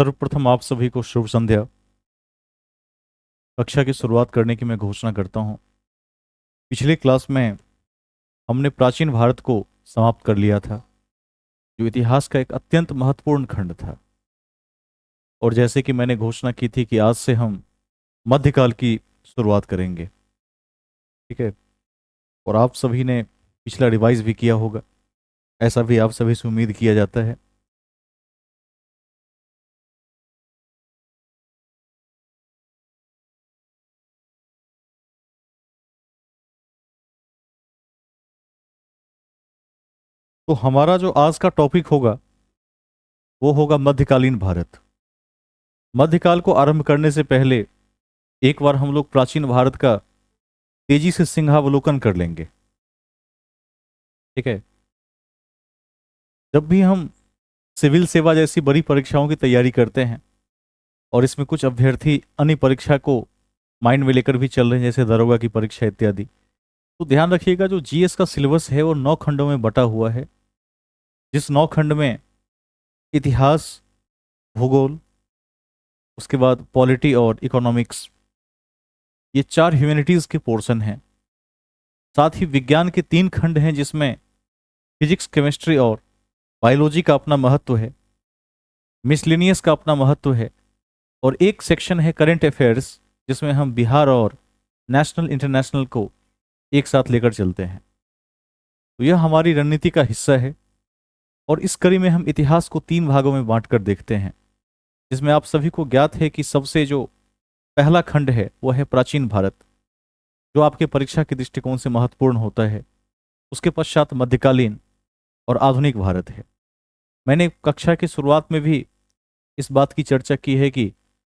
सर्वप्रथम आप सभी को शुभ संध्या। कक्षा की शुरुआत करने की मैं घोषणा करता हूँ। पिछली क्लास में हमने प्राचीन भारत को समाप्त कर लिया था, जो इतिहास का एक अत्यंत महत्वपूर्ण खंड था। और जैसे कि मैंने घोषणा की थी कि आज से हम मध्यकाल की शुरुआत करेंगे, ठीक है। और आप सभी ने पिछला रिवाइज भी किया होगा, ऐसा भी आप सभी से उम्मीद किया जाता है। तो हमारा जो आज का टॉपिक होगा वो होगा मध्यकालीन भारत। मध्यकाल को आरंभ करने से पहले एक बार हम लोग प्राचीन भारत का तेजी से सिंहावलोकन कर लेंगे, ठीक है। जब भी हम सिविल सेवा जैसी बड़ी परीक्षाओं की तैयारी करते हैं और इसमें कुछ अभ्यर्थी अन्य परीक्षा को माइंड में लेकर भी चल रहे हैं, जैसे दरोगा की परीक्षा इत्यादि, तो ध्यान रखिएगा जो जीएस का सिलेबस है वो 9 खंडों में बटा हुआ है। जिस 9 खंड में इतिहास, भूगोल, उसके बाद पॉलिटी और इकोनॉमिक्स, ये 4 ह्यूमैनिटीज के पोर्शन हैं। साथ ही विज्ञान के 3 खंड हैं जिसमें फिजिक्स, केमिस्ट्री और बायोलॉजी का अपना महत्व है, मिसलिनियस का अपना महत्व है। और एक सेक्शन है करंट अफेयर्स, जिसमें हम बिहार और नेशनल इंटरनेशनल को एक साथ लेकर चलते हैं। तो यह हमारी रणनीति का हिस्सा है। और इस कड़ी में हम इतिहास को 3 भागों में बांटकर देखते हैं, जिसमें आप सभी को ज्ञात है कि सबसे जो पहला खंड है वह है प्राचीन भारत, जो आपके परीक्षा के दृष्टिकोण से महत्वपूर्ण होता है। उसके पश्चात मध्यकालीन और आधुनिक भारत है। मैंने कक्षा की शुरुआत में भी इस बात की चर्चा की है कि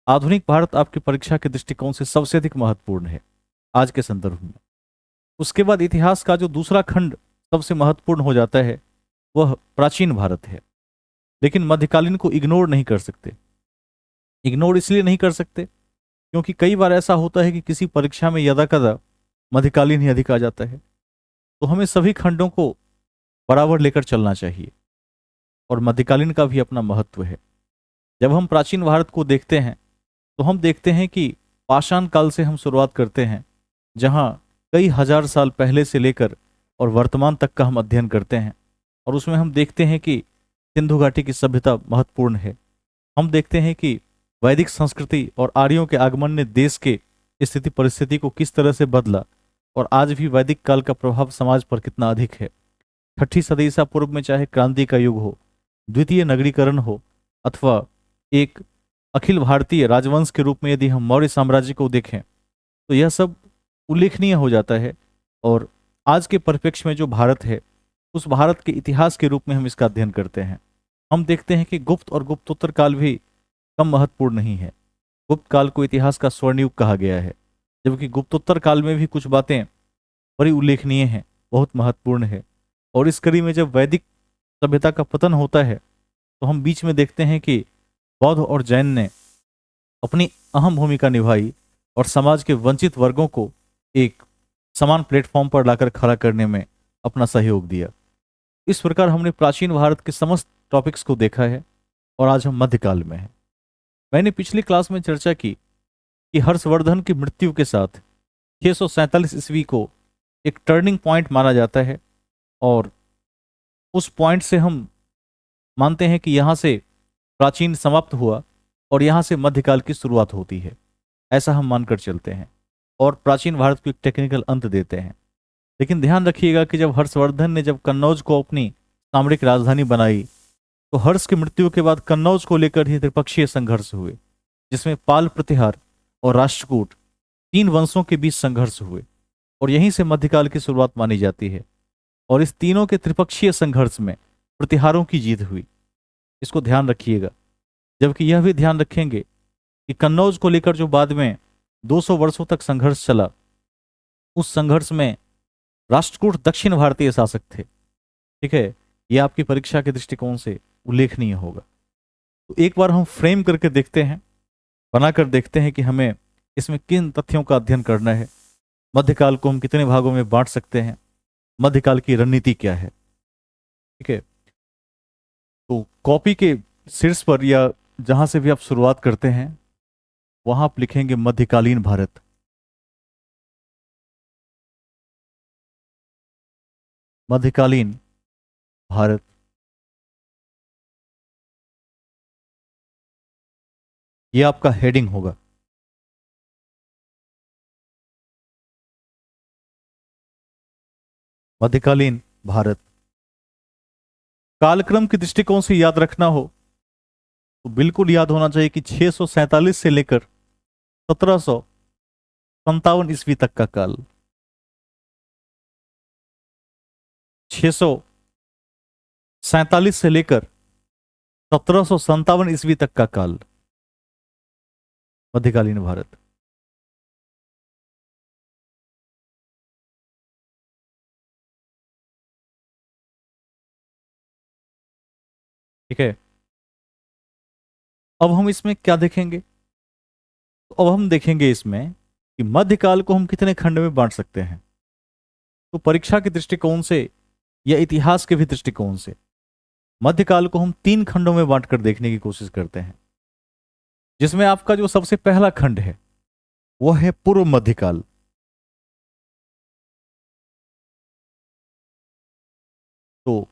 आधुनिक भारत आपकी परीक्षा के दृष्टिकोण से सबसे अधिक महत्वपूर्ण है आज के संदर्भ में। उसके बाद इतिहास का जो दूसरा खंड सबसे महत्वपूर्ण हो जाता है वह प्राचीन भारत है। लेकिन मध्यकालीन को इग्नोर नहीं कर सकते। इग्नोर इसलिए नहीं कर सकते क्योंकि कई बार ऐसा होता है कि किसी परीक्षा में यदा कदा मध्यकालीन ही अधिक आ जाता है। तो हमें सभी खंडों को बराबर लेकर चलना चाहिए और मध्यकालीन का भी अपना महत्व है। जब हम प्राचीन भारत को देखते हैं तो हम देखते हैं कि पाषाण काल से हम शुरुआत करते हैं, जहां कई हजार साल पहले से लेकर और वर्तमान तक का हम अध्ययन करते हैं। और उसमें हम देखते हैं कि सिंधु घाटी की सभ्यता महत्वपूर्ण है। हम देखते हैं कि वैदिक संस्कृति और आर्यों के आगमन ने देश के स्थिति परिस्थिति को किस तरह से बदला और आज भी वैदिक काल का प्रभाव समाज पर कितना अधिक है। 6ठी सदी ईसा पूर्व में चाहे क्रांति का युग हो, द्वितीय नगरीकरण हो, अथवा एक अखिल भारतीय राजवंश के रूप में यदि हम मौर्य साम्राज्य को देखें, तो यह सब उल्लेखनीय हो जाता है। और आज के परिप्रेक्ष्य में जो भारत है, उस भारत के इतिहास के रूप में हम इसका अध्ययन करते हैं। हम देखते हैं कि गुप्त और गुप्तोत्तर काल भी कम महत्वपूर्ण नहीं है। गुप्त काल को इतिहास का स्वर्ण युग कहा गया है, जबकि गुप्तोत्तर काल में भी कुछ बातें बड़ी उल्लेखनीय हैं, बहुत महत्वपूर्ण है। और इस कड़ी में जब वैदिक सभ्यता का पतन होता है तो हम बीच में देखते हैं कि बौद्ध और जैन ने अपनी अहम भूमिका निभाई और समाज के वंचित वर्गों को एक समान प्लेटफॉर्म पर लाकर खड़ा करने में अपना सहयोग दिया। इस प्रकार हमने प्राचीन भारत के समस्त टॉपिक्स को देखा है और आज हम मध्यकाल में हैं। मैंने पिछली क्लास में चर्चा की कि हर्षवर्धन की मृत्यु के साथ 647 ईस्वी को एक टर्निंग पॉइंट माना जाता है। और उस पॉइंट से हम मानते हैं कि यहाँ से प्राचीन समाप्त हुआ और यहाँ से मध्यकाल की शुरुआत होती है, ऐसा हम मानकर चलते हैं और प्राचीन भारत को एक टेक्निकल अंत देते हैं। लेकिन ध्यान रखिएगा कि जब हर्षवर्धन ने जब कन्नौज को अपनी सामरिक राजधानी बनाई, तो हर्ष की मृत्यु के बाद कन्नौज को लेकर ही त्रिपक्षीय संघर्ष हुए, जिसमें पाल प्रतिहार और राष्ट्रकूट 3 वंशों के बीच संघर्ष हुए और यहीं से मध्यकाल की शुरुआत मानी जाती है। और इस तीनों के त्रिपक्षीय संघर्ष में प्रतिहारों की जीत हुई, इसको ध्यान रखिएगा। जबकि यह भी ध्यान रखेंगे कि कन्नौज को लेकर जो बाद में 200 वर्षों तक संघर्ष चला, उस संघर्ष में राष्ट्रकूट दक्षिण भारतीय शासक थे, ठीक है। यह आपकी परीक्षा के दृष्टिकोण से उल्लेखनीय होगा। तो एक बार हम फ्रेम करके देखते हैं, बनाकर देखते हैं कि हमें इसमें किन तथ्यों का अध्ययन करना है, मध्यकाल को हम कितने भागों में बांट सकते हैं, मध्यकाल की रणनीति क्या है, ठीक है। तो कॉपी के शीर्ष पर या जहां से भी आप शुरुआत करते हैं वहां आप लिखेंगे मध्यकालीन भारत। मध्यकालीन भारत। ये आपका हेडिंग होगा। मध्यकालीन भारत। कालक्रम के दृष्टिकोण से याद रखना हो तो बिल्कुल याद होना चाहिए कि 647 से लेकर 1757 तक का काल। 647 से लेकर 1757 तक का काल मध्यकालीन भारत। ठीक है। अब हम इसमें क्या देखेंगे? तो अब हम देखेंगे इसमें कि मध्यकाल को हम कितने खंड में बांट सकते हैं। तो परीक्षा के दृष्टिकोण से या इतिहास के भी दृष्टिकोण से मध्यकाल को हम 3 खंडों में बांटकर देखने की कोशिश करते हैं, जिसमें आपका जो सबसे पहला खंड है वह है पूर्व मध्यकाल। तो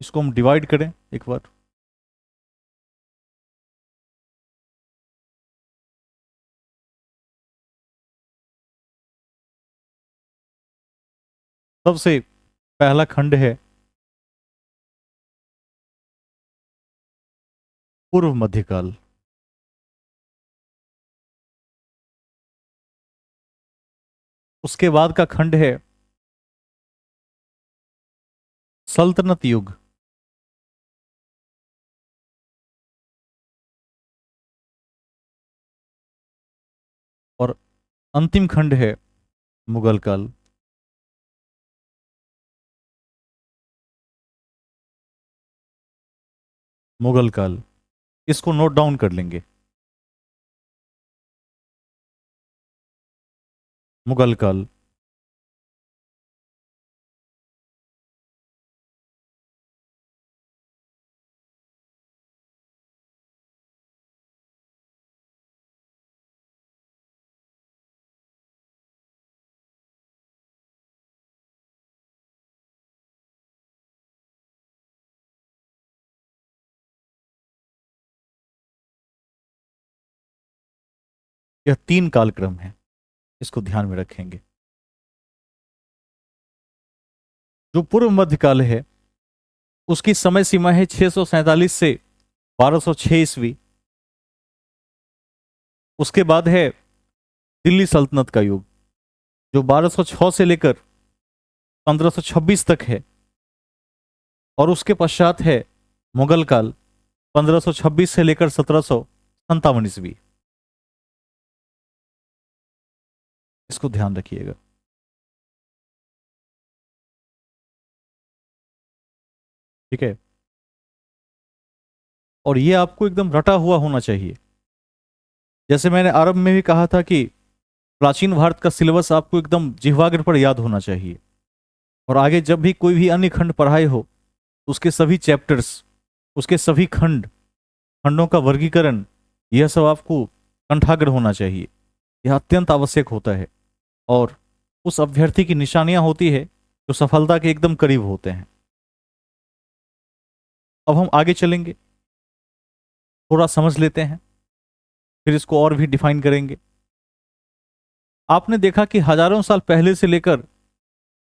इसको हम डिवाइड करें एक बार। सबसे पहला खंड है पूर्व मध्यकाल। उसके बाद का खंड है सल्तनत युग। और अंतिम खंड है मुगल काल। मुगल काल, इसको नोट डाउन कर लेंगे। मुगल काल। यह 3 कालक्रम है, इसको ध्यान में रखेंगे। जो पूर्व मध्यकाल है उसकी समय सीमा है 647 से 1206 ईस्वी। उसके बाद है दिल्ली सल्तनत का युग, जो 1206 से लेकर 1526 तक है। और उसके पश्चात है मुगल काल, 1526 से लेकर 1757 ईस्वी। इसको ध्यान रखिएगा। ठीक है। और ये आपको एकदम रटा हुआ होना चाहिए। जैसे मैंने आरंभ में भी कहा था कि प्राचीन भारत का सिलेबस आपको एकदम जिह्वाग्र पर याद होना चाहिए, और आगे जब भी कोई भी अन्य खंड पढ़ाई हो तो उसके सभी चैप्टर्स, उसके सभी खंडों का वर्गीकरण, यह सब आपको कंठाग्र होना चाहिए। यह अत्यंत आवश्यक होता है और उस अभ्यर्थी की निशानियां होती है जो सफलता के एकदम करीब होते हैं। अब हम आगे चलेंगे, थोड़ा समझ लेते हैं, फिर इसको और भी डिफाइन करेंगे। आपने देखा कि हजारों साल पहले से लेकर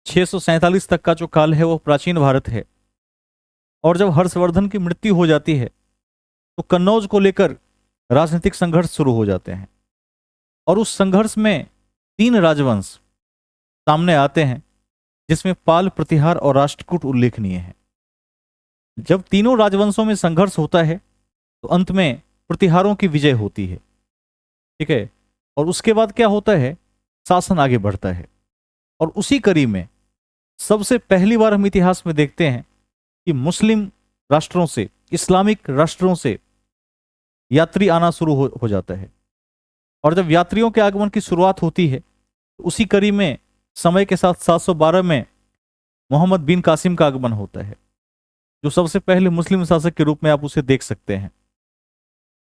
647 तक का जो काल है वह प्राचीन भारत है। और जब हर्षवर्धन की मृत्यु हो जाती है तो कन्नौज को लेकर राजनीतिक संघर्ष शुरू हो जाते हैं। और उस संघर्ष में 3 राजवंश सामने आते हैं, जिसमें पाल, प्रतिहार और राष्ट्रकूट उल्लेखनीय है। जब तीनों राजवंशों में संघर्ष होता है तो अंत में प्रतिहारों की विजय होती है। ठीक है। और उसके बाद क्या होता है, शासन आगे बढ़ता है। और उसी कड़ी में सबसे पहली बार हम इतिहास में देखते हैं कि मुस्लिम राष्ट्रों से, इस्लामिक राष्ट्रों से यात्री आना शुरू हो जाता है। और जब यात्रियों के आगमन की शुरुआत होती है तो उसी कड़ी में समय के साथ 712 में मोहम्मद बिन कासिम का आगमन होता है, जो सबसे पहले मुस्लिम शासक के रूप में आप उसे देख सकते हैं।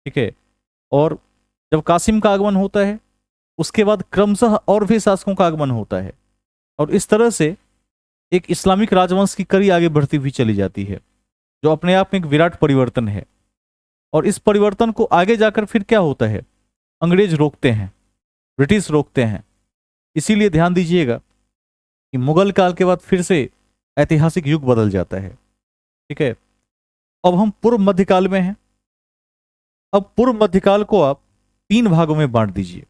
ठीक है। और जब कासिम का आगमन होता है, उसके बाद क्रमशः और भी शासकों का आगमन होता है, और इस तरह से एक इस्लामिक राजवंश की कड़ी आगे बढ़ती हुई चली जाती है, जो अपने आप में एक विराट परिवर्तन है। और इस परिवर्तन को आगे जाकर फिर क्या होता है, अंग्रेज रोकते हैं, ब्रिटिश रोकते हैं। इसीलिए ध्यान दीजिएगा कि मुगल काल के बाद फिर से ऐतिहासिक युग बदल जाता है। ठीक है। अब हम पूर्व मध्यकाल में हैं। अब पूर्व मध्यकाल को आप 3 भागों में बांट दीजिए,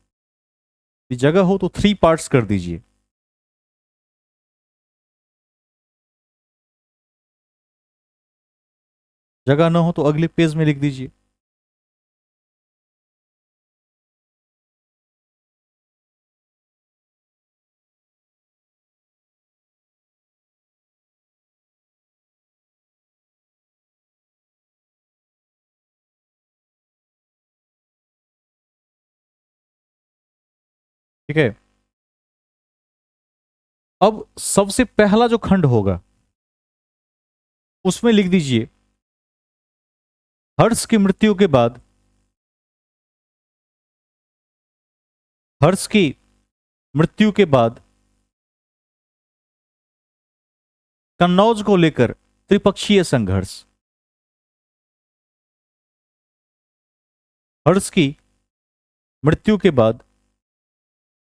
जगह हो तो 3 पार्ट्स कर दीजिए। जगह ना हो तो अगले पेज में लिख दीजिए। ठीक है। अब सबसे पहला जो खंड होगा उसमें लिख दीजिए, हर्ष की मृत्यु के बाद, हर्ष की मृत्यु के बाद कन्नौज को लेकर त्रिपक्षीय संघर्ष। हर्ष की मृत्यु के बाद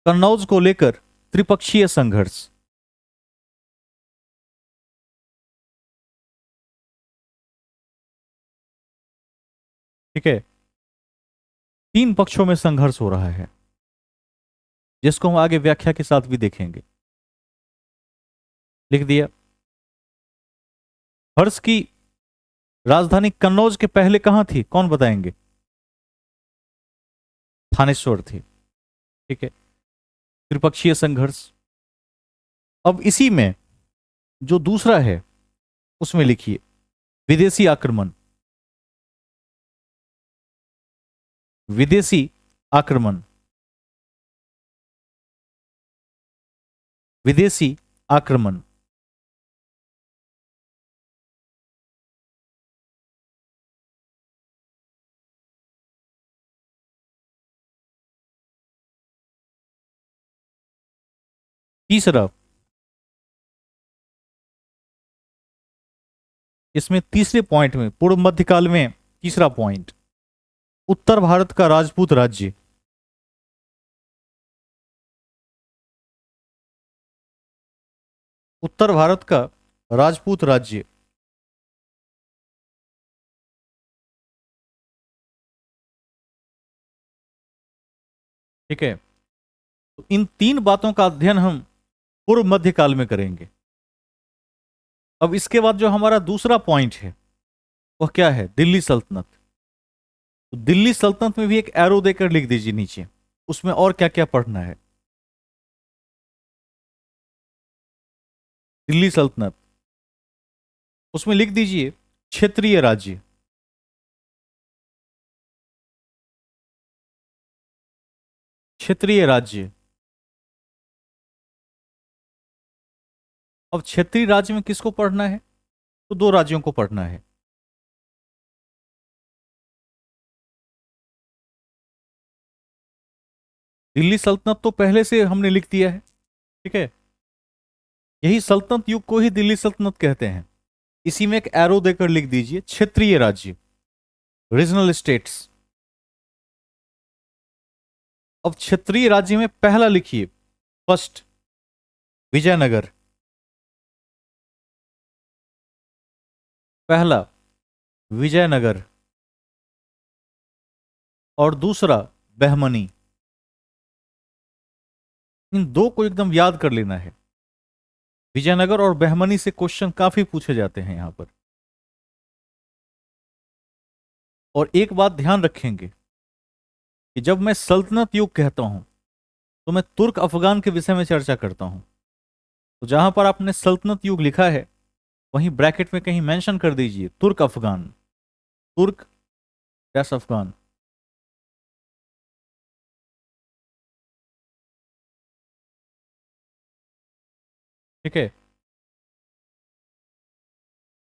कन्नौज को लेकर त्रिपक्षीय संघर्ष। ठीक है। 3 पक्षों में संघर्ष हो रहा है, जिसको हम आगे व्याख्या के साथ भी देखेंगे। लिख दिया। हर्ष की राजधानी कन्नौज के पहले कहां थी, कौन बताएंगे? थानेश्वर थी। ठीक है। त्रिपक्षीय संघर्ष। अब इसी में जो दूसरा है उसमें लिखिए, विदेशी आक्रमण। विदेशी आक्रमण। विदेशी आक्रमण। तीसरा, इसमें तीसरे पॉइंट में, पूर्व मध्यकाल में तीसरा पॉइंट, उत्तर भारत का राजपूत राज्य। उत्तर भारत का राजपूत राज्य। ठीक है। तो इन 3 बातों का अध्ययन हम पूर्व मध्यकाल में करेंगे। अब इसके बाद जो हमारा दूसरा पॉइंट है वह क्या है, दिल्ली सल्तनत। तो दिल्ली सल्तनत में भी एक एरो देकर लिख दीजिए नीचे, उसमें और क्या क्या पढ़ना है। दिल्ली सल्तनत, उसमें लिख दीजिए क्षेत्रीय राज्य। क्षेत्रीय राज्य। अब क्षेत्रीय राज्य में किसको पढ़ना है, तो 2 राज्यों को पढ़ना है। दिल्ली सल्तनत तो पहले से हमने लिख दिया है। ठीक है। यही सल्तनत युग को ही दिल्ली सल्तनत कहते हैं। इसी में एक एरो देकर लिख दीजिए क्षेत्रीय राज्य, रीजनल स्टेट्स। अब क्षेत्रीय राज्य में पहला लिखिए, फर्स्ट विजयनगर। पहला विजयनगर, और दूसरा बहमनी। इन 2 को एकदम याद कर लेना है। विजयनगर और बहमनी से क्वेश्चन काफी पूछे जाते हैं यहां पर। और एक बात ध्यान रखेंगे कि जब मैं सल्तनत युग कहता हूं तो मैं तुर्क अफगान के विषय में चर्चा करता हूं। तो जहां पर आपने सल्तनत युग लिखा है वहीं ब्रैकेट में कहीं मेंशन कर दीजिए तुर्क अफगान, तुर्क डैश अफगान। ठीक है।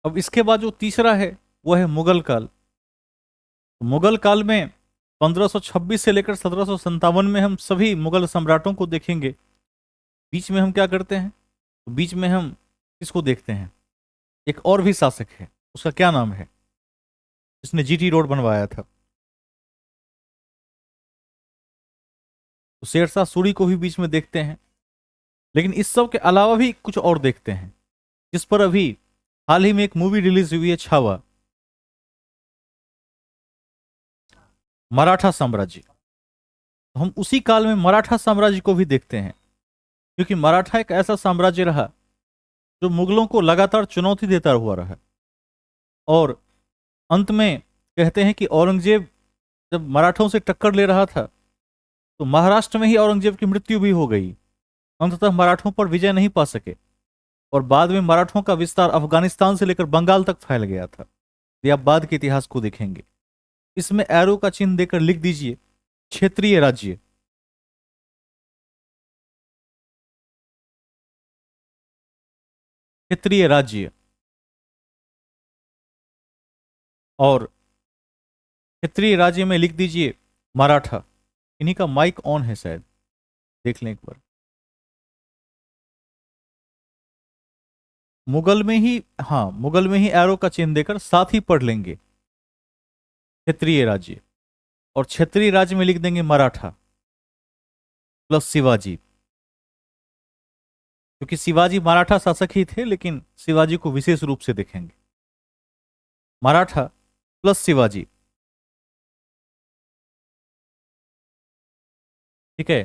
अब इसके बाद जो तीसरा है वह है मुगल काल। मुगल काल में 1526 से लेकर 1757 में हम सभी मुगल सम्राटों को देखेंगे। बीच में हम क्या करते हैं, तो बीच में हम किसको देखते हैं, एक और भी शासक है, उसका क्या नाम है, जिसने जीटी रोड बनवाया था, तो शेरशाह सूरी को भी बीच में देखते हैं। लेकिन इस सब के अलावा भी कुछ और देखते हैं, जिस पर अभी हाल ही में एक मूवी रिलीज हुई है, छावा, मराठा साम्राज्य। तो हम उसी काल में मराठा साम्राज्य को भी देखते हैं, क्योंकि मराठा एक ऐसा साम्राज्य रहा जो मुगलों को लगातार चुनौती देता हुआ रहा। और अंत में कहते हैं कि औरंगजेब जब मराठों से टक्कर ले रहा था, तो महाराष्ट्र में ही औरंगजेब की मृत्यु भी हो गई। अंततः मराठों पर विजय नहीं पा सके, और बाद में मराठों का विस्तार अफगानिस्तान से लेकर बंगाल तक फैल गया था। ये आप बाद के इतिहास को देखेंगे। इसमें एरो का चिन्ह देकर लिख दीजिए क्षेत्रीय राज्य। क्षेत्रीय राज्य। और क्षेत्रीय राज्य में लिख दीजिए मराठा। इन्हीं का माइक ऑन है शायद, देख लें एक बार। मुगल में ही, हाँ, मुगल में ही एरो का चिन्ह देकर साथ ही पढ़ लेंगे क्षेत्रीय राज्य। और क्षेत्रीय राज्य में लिख देंगे मराठा प्लस शिवाजी, क्योंकि शिवाजी मराठा शासक ही थे, लेकिन शिवाजी को विशेष रूप से देखेंगे। मराठा प्लस शिवाजी। ठीक है।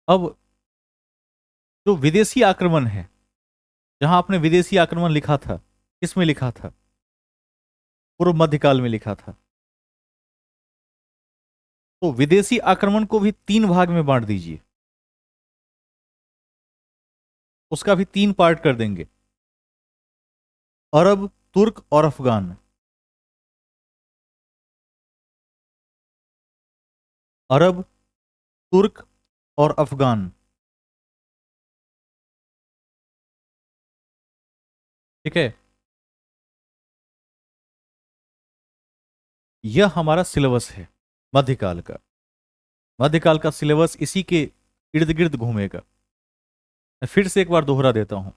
अब जो विदेशी आक्रमण है, जहां आपने विदेशी आक्रमण लिखा था, किसमें लिखा था, पूर्व मध्यकाल में लिखा था, तो विदेशी आक्रमण को भी तीन भाग में बांट दीजिए, उसका भी तीन पार्ट कर देंगे, अरब, तुर्क और अफगान। अरब, तुर्क और अफगान। ठीक है। यह हमारा सिलेबस है मध्यकाल का। मध्यकाल का सिलेबस इसी के इर्द गिर्द घूमेगा। मैं फिर से एक बार दोहरा देता हूं।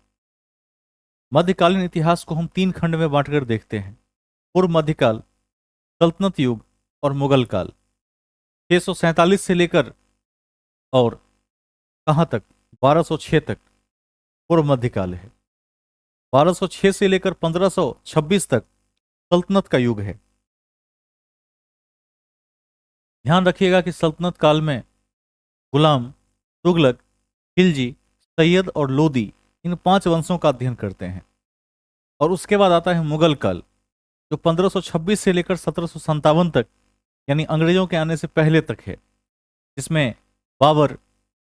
मध्यकालीन इतिहास को हम तीन खंड में बांटकर देखते हैं: पूर्व मध्यकाल, सल्तनत युग और मुगल काल। 647 से लेकर और कहां तक, 1206 तक पूर्व मध्यकाल है। 1206 से लेकर 1526 तक सल्तनत का युग है। ध्यान रखिएगा कि सल्तनत काल में गुलाम, तुगलक, खिलजी, सैयद और लोदी, इन पांच वंशों का अध्ययन करते हैं। और उसके बाद आता है मुगल काल, जो 1526 से लेकर 1757 तक, यानी अंग्रेजों के आने से पहले तक है, जिसमें बाबर,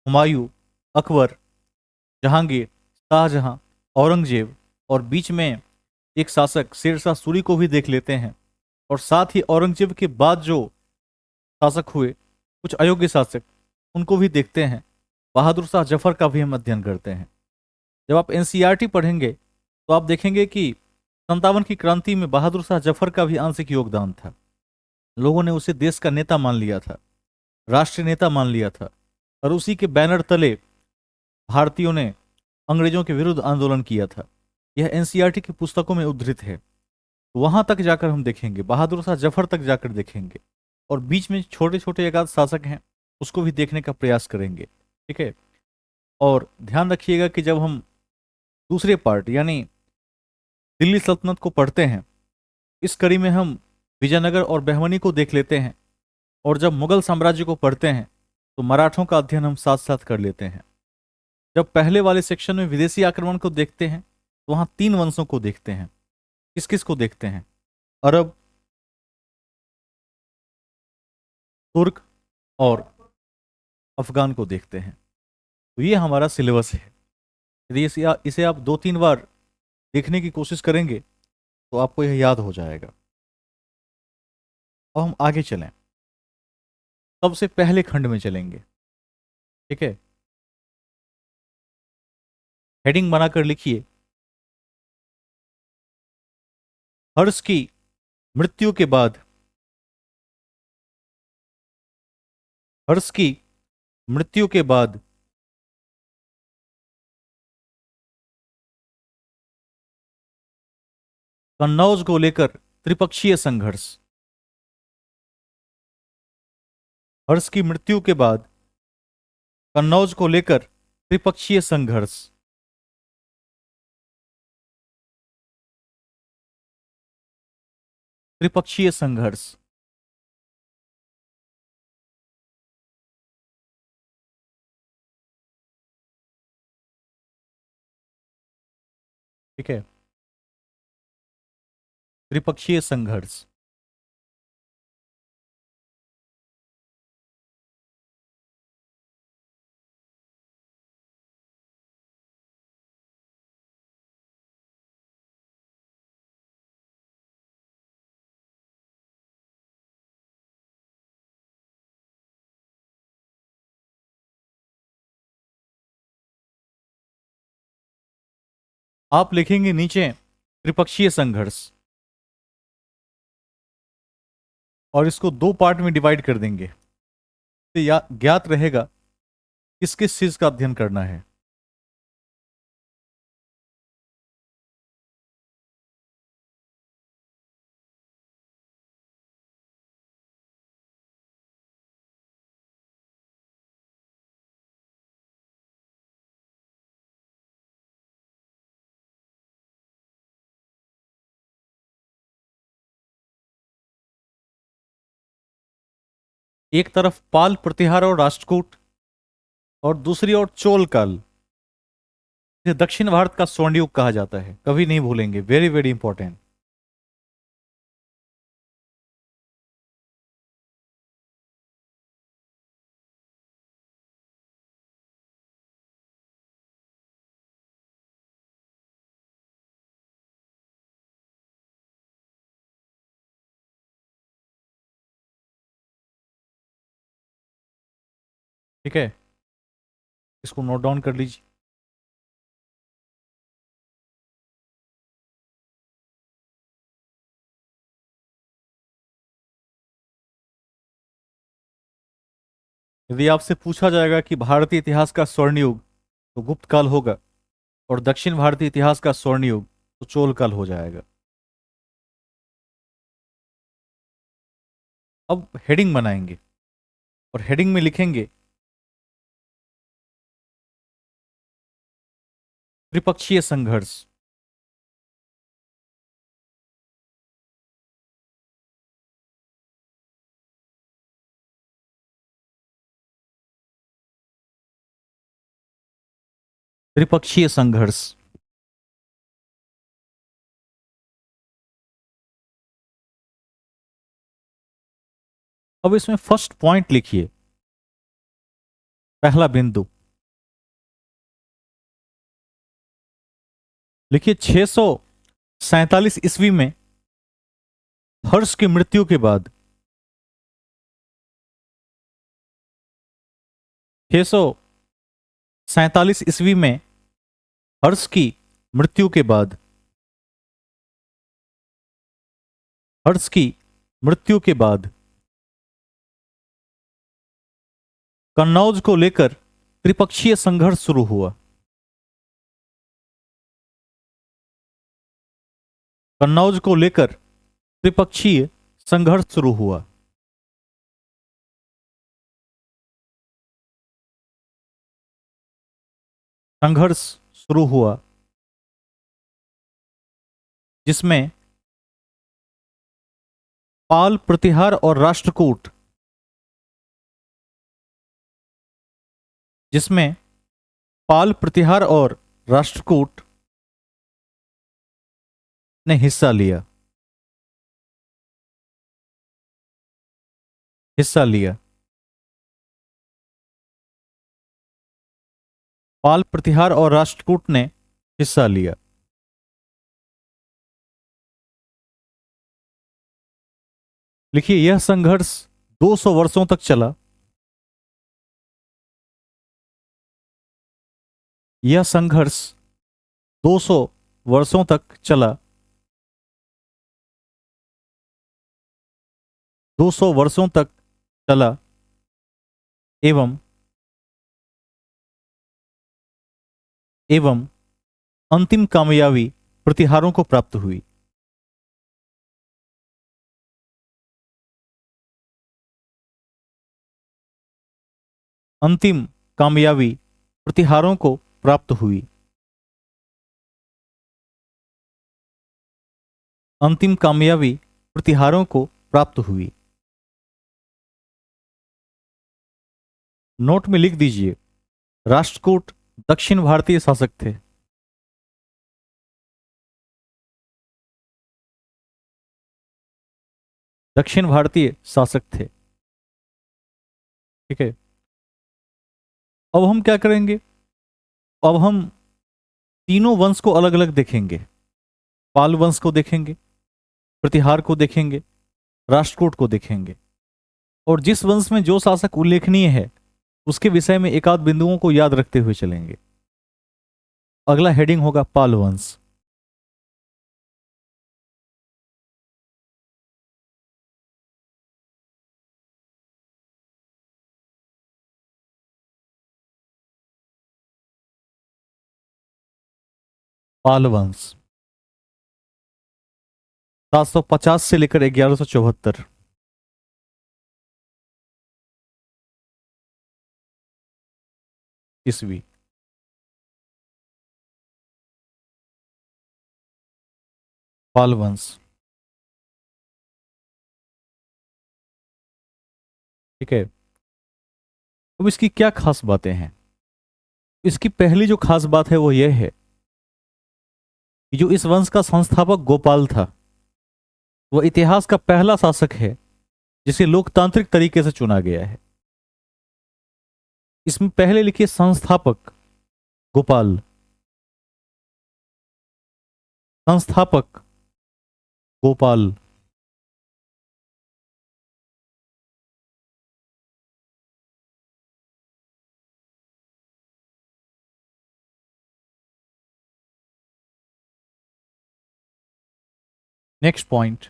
हुमायूं, अकबर, जहांगीर, शाहजहां, औरंगजेब, और बीच में एक शासक शेरशाह सूरी को भी देख लेते हैं। और साथ ही औरंगजेब के बाद जो शासक हुए, कुछ अयोग्य शासक, उनको भी देखते हैं। बहादुर शाह जफर का भी हम अध्ययन करते हैं। जब आप एनसीईआरटी पढ़ेंगे तो आप देखेंगे कि 57 की क्रांति में बहादुर शाह जफर का भी आंशिक योगदान था। लोगों ने उसे देश का नेता मान लिया था, राष्ट्रीय नेता मान लिया था, और उसी के बैनर तले भारतीयों ने अंग्रेजों के विरुद्ध आंदोलन किया था। यह एनसीईआरटी की पुस्तकों में उद्धृत है। वहां तक जाकर हम देखेंगे, बहादुर शाह जफर तक जाकर देखेंगे। और बीच में छोटे छोटे एक आध शासक हैं, उसको भी देखने का प्रयास करेंगे। ठीक है। और ध्यान रखिएगा कि जब हम दूसरे पार्ट यानी दिल्ली सल्तनत को पढ़ते हैं, इस कड़ी में हम विजयनगर और बहमनी को देख लेते हैं। और जब मुगल साम्राज्य को पढ़ते हैं तो मराठों का अध्ययन हम साथ साथ कर लेते हैं। जब पहले वाले सेक्शन में विदेशी आक्रमण को देखते हैं तो वहां तीन वंशों को देखते हैं। किस किस को देखते हैं, अरब, तुर्क और अफगान को देखते हैं। तो ये हमारा सिलेबस है। यदि इसे आप दो तीन बार देखने की कोशिश करेंगे तो आपको यह याद हो जाएगा। और हम आगे चलें, सबसे पहले खंड में चलेंगे। ठीक है। हेडिंग बनाकर लिखिए हर्ष की मृत्यु के बाद, हर्ष की मृत्यु के बाद कन्नौज को लेकर त्रिपक्षीय संघर्ष। हर्ष की मृत्यु के बाद कन्नौज को लेकर त्रिपक्षीय संघर्ष। त्रिपक्षीय संघर्ष। ठीक है, त्रिपक्षीय संघर्ष। आप लिखेंगे नीचे त्रिपक्षीय संघर्ष और इसको दो पार्ट में डिवाइड कर देंगे, तो ज्ञात रहेगा किस किस चीज का अध्ययन करना है। एक तरफ पाल प्रतिहार और राष्ट्रकूट और दूसरी ओर चोल काल। इसे दक्षिण भारत का स्वर्ण युग कहा जाता है, कभी नहीं भूलेंगे, वेरी वेरी इंपॉर्टेंट। ठीक है, इसको नोट डाउन कर लीजिए। यदि आपसे पूछा जाएगा कि भारतीय इतिहास का स्वर्ण युग, तो गुप्त काल होगा, और दक्षिण भारतीय इतिहास का स्वर्ण युग तो चोल काल हो जाएगा। अब हेडिंग बनाएंगे और हेडिंग में लिखेंगे त्रिपक्षीय संघर्ष। त्रिपक्षीय संघर्ष। अब इसमें फर्स्ट पॉइंट लिखिए, पहला बिंदु लिखिए, 647 ईस्वी में हर्ष की मृत्यु के बाद, 647 ईस्वी में हर्ष की मृत्यु के बाद, हर्ष की मृत्यु के बाद कन्नौज को लेकर त्रिपक्षीय संघर्ष शुरू हुआ। कन्नौज को लेकर त्रिपक्षीय संघर्ष शुरू हुआ। संघर्ष शुरू हुआ जिसमें पाल प्रतिहार और राष्ट्रकूट, जिसमें पाल प्रतिहार और राष्ट्रकूट ने हिस्सा लिया, हिस्सा लिया। पाल प्रतिहार और राष्ट्रकूट ने हिस्सा लिया। लिखिए, यह संघर्ष 200 वर्षों तक चला। यह संघर्ष 200 वर्षों तक चला। 200 वर्षों तक चला एवं एवं अंतिम कामयाबी प्रतिहारों को प्राप्त हुई। अंतिम कामयाबी प्रतिहारों को प्राप्त हुई। अंतिम कामयाबी प्रतिहारों को प्राप्त हुई। नोट में लिख दीजिए, राष्ट्रकूट दक्षिण भारतीय शासक थे। दक्षिण भारतीय शासक थे। ठीक है, अब हम क्या करेंगे? अब हम तीनों वंश को अलग अलग देखेंगे। पाल वंश को देखेंगे, प्रतिहार को देखेंगे, राष्ट्रकूट को देखेंगे, और जिस वंश में जो शासक उल्लेखनीय है उसके विषय में एक आध बिंदुओं को याद रखते हुए चलेंगे। अगला हेडिंग होगा पाल वंश। पाल वंश 750 से लेकर 1174 ईस्वी। पाल वंश। ठीक है, अब इसकी क्या खास बातें हैं? इसकी पहली जो खास बात है वो यह है कि जो इस वंश का संस्थापक गोपाल था, वह इतिहास का पहला शासक है जिसे लोकतांत्रिक तरीके से चुना गया है। इसमें पहले लिखिए संस्थापक गोपाल। संस्थापक गोपाल। नेक्स्ट पॉइंट,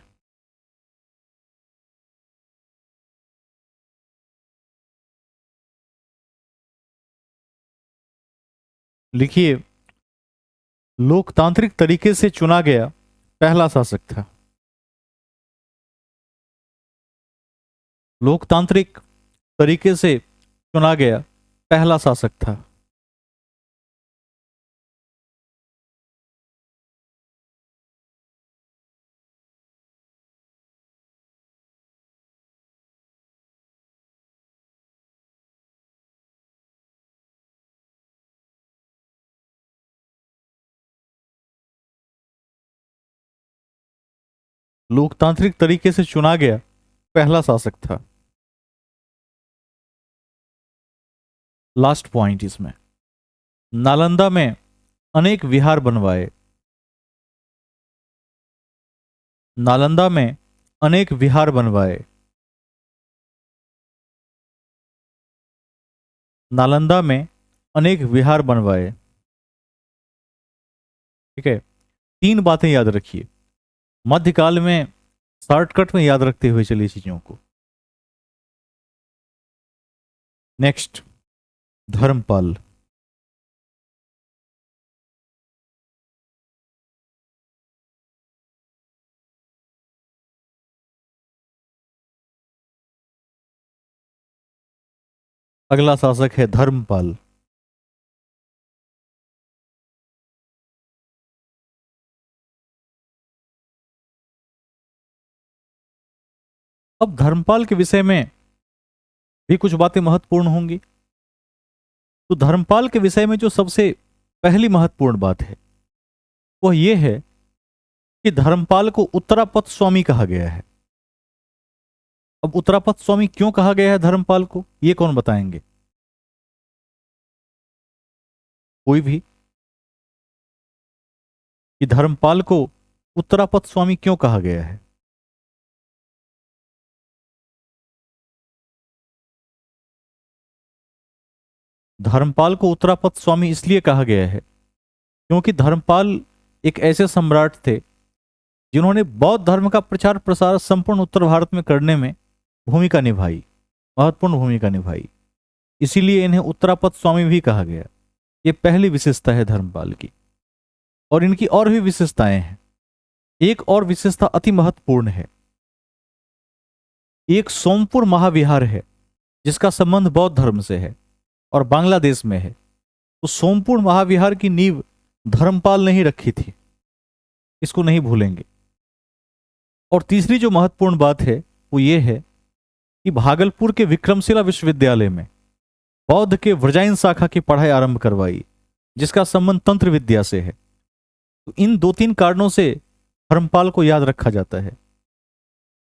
लिखिए लोकतांत्रिक तरीके से चुना गया पहला शासक था। लोकतांत्रिक तरीके से चुना गया पहला शासक था। लोकतांत्रिक तरीके से चुना गया पहला शासक था। लास्ट पॉइंट इसमें, नालंदा में अनेक विहार बनवाए। नालंदा में अनेक विहार बनवाए। नालंदा में अनेक विहार बनवाए। ठीक है, तीन बातें याद रखिए, मध्यकाल में शॉर्टकट में याद रखते हुए चलिए चीजों को। नेक्स्ट, धर्मपाल। अगला शासक है धर्मपाल। अब धर्मपाल के विषय में भी कुछ बातें महत्वपूर्ण होंगी। तो धर्मपाल के विषय में जो सबसे पहली महत्वपूर्ण बात है वह यह है कि धर्मपाल को उत्तरापथ स्वामी कहा गया है। अब उत्तरापथ स्वामी क्यों कहा गया है धर्मपाल को, यह कौन बताएंगे? कोई भी, कि धर्मपाल को उत्तरापथ स्वामी क्यों कहा गया है? धर्मपाल को उत्तरापथ स्वामी इसलिए कहा गया है क्योंकि धर्मपाल एक ऐसे सम्राट थे जिन्होंने बौद्ध धर्म का प्रचार प्रसार संपूर्ण उत्तर भारत में करने में भूमिका निभाई, महत्वपूर्ण भूमिका निभाई। इसीलिए इन्हें उत्तरापद स्वामी भी कहा गया। ये पहली विशेषता है धर्मपाल की। और इनकी और भी विशेषताएं हैं। एक और विशेषता अति महत्वपूर्ण है। एक सोमपुर महाविहार है जिसका संबंध बौद्ध धर्म से है और बांग्लादेश में है। तो सोमपुर महाविहार की नींव धर्मपाल ने ही रखी थी, इसको नहीं भूलेंगे। और तीसरी जो महत्वपूर्ण बात है वो ये है कि भागलपुर के विक्रमशिला विश्वविद्यालय में बौद्ध के व्रजायन शाखा की पढ़ाई आरंभ करवाई, जिसका संबंध तंत्र विद्या से है। तो इन दो तीन कारणों से धर्मपाल को याद रखा जाता है।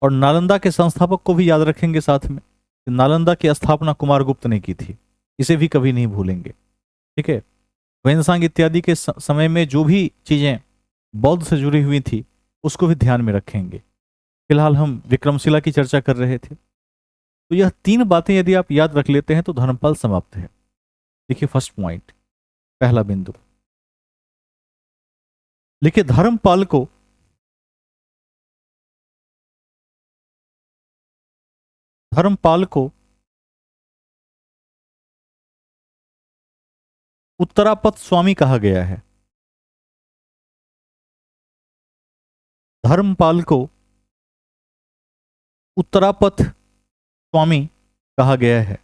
और नालंदा के संस्थापक को भी याद रखेंगे साथ में। नालंदा की स्थापना कुमारगुप्त ने की थी, इसे भी कभी नहीं भूलेंगे। ठीक है। वेनसांग इत्यादि के समय में जो भी चीजें बौद्ध से जुड़ी हुई थी उसको भी ध्यान में रखेंगे। फिलहाल हम विक्रमशिला की चर्चा कर रहे थे। तो यह तीन बातें यदि आप याद रख लेते हैं तो धर्मपाल समाप्त है। देखिए फर्स्ट पॉइंट, पहला बिंदु, देखिए धर्मपाल को उत्तरापद स्वामी कहा गया है। धर्मपाल को उत्तरापद स्वामी कहा गया है।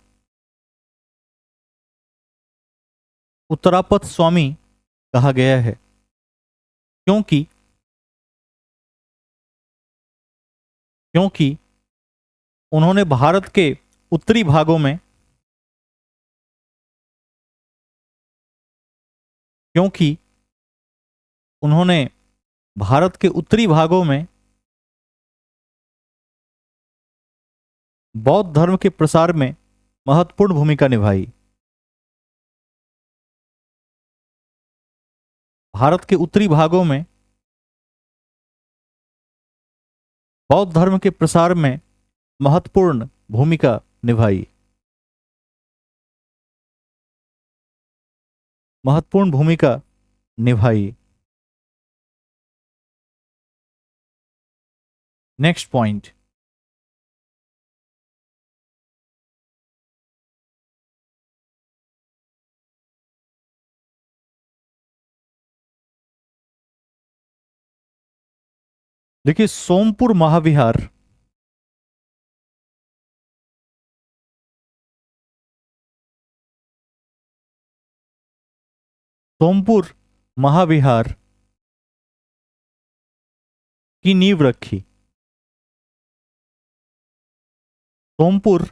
उत्तरापद स्वामी कहा गया है क्योंकि उन्होंने भारत के उत्तरी भागों में बौद्ध धर्म के प्रसार में महत्वपूर्ण भूमिका निभाई। भारत के उत्तरी भागों में बौद्ध धर्म के प्रसार में महत्वपूर्ण भूमिका निभाई। महत्वपूर्ण भूमिका निभाई। नेक्स्ट पॉइंट, देखिए सोमपुर महाविहार की नींव रखी। सोमपुर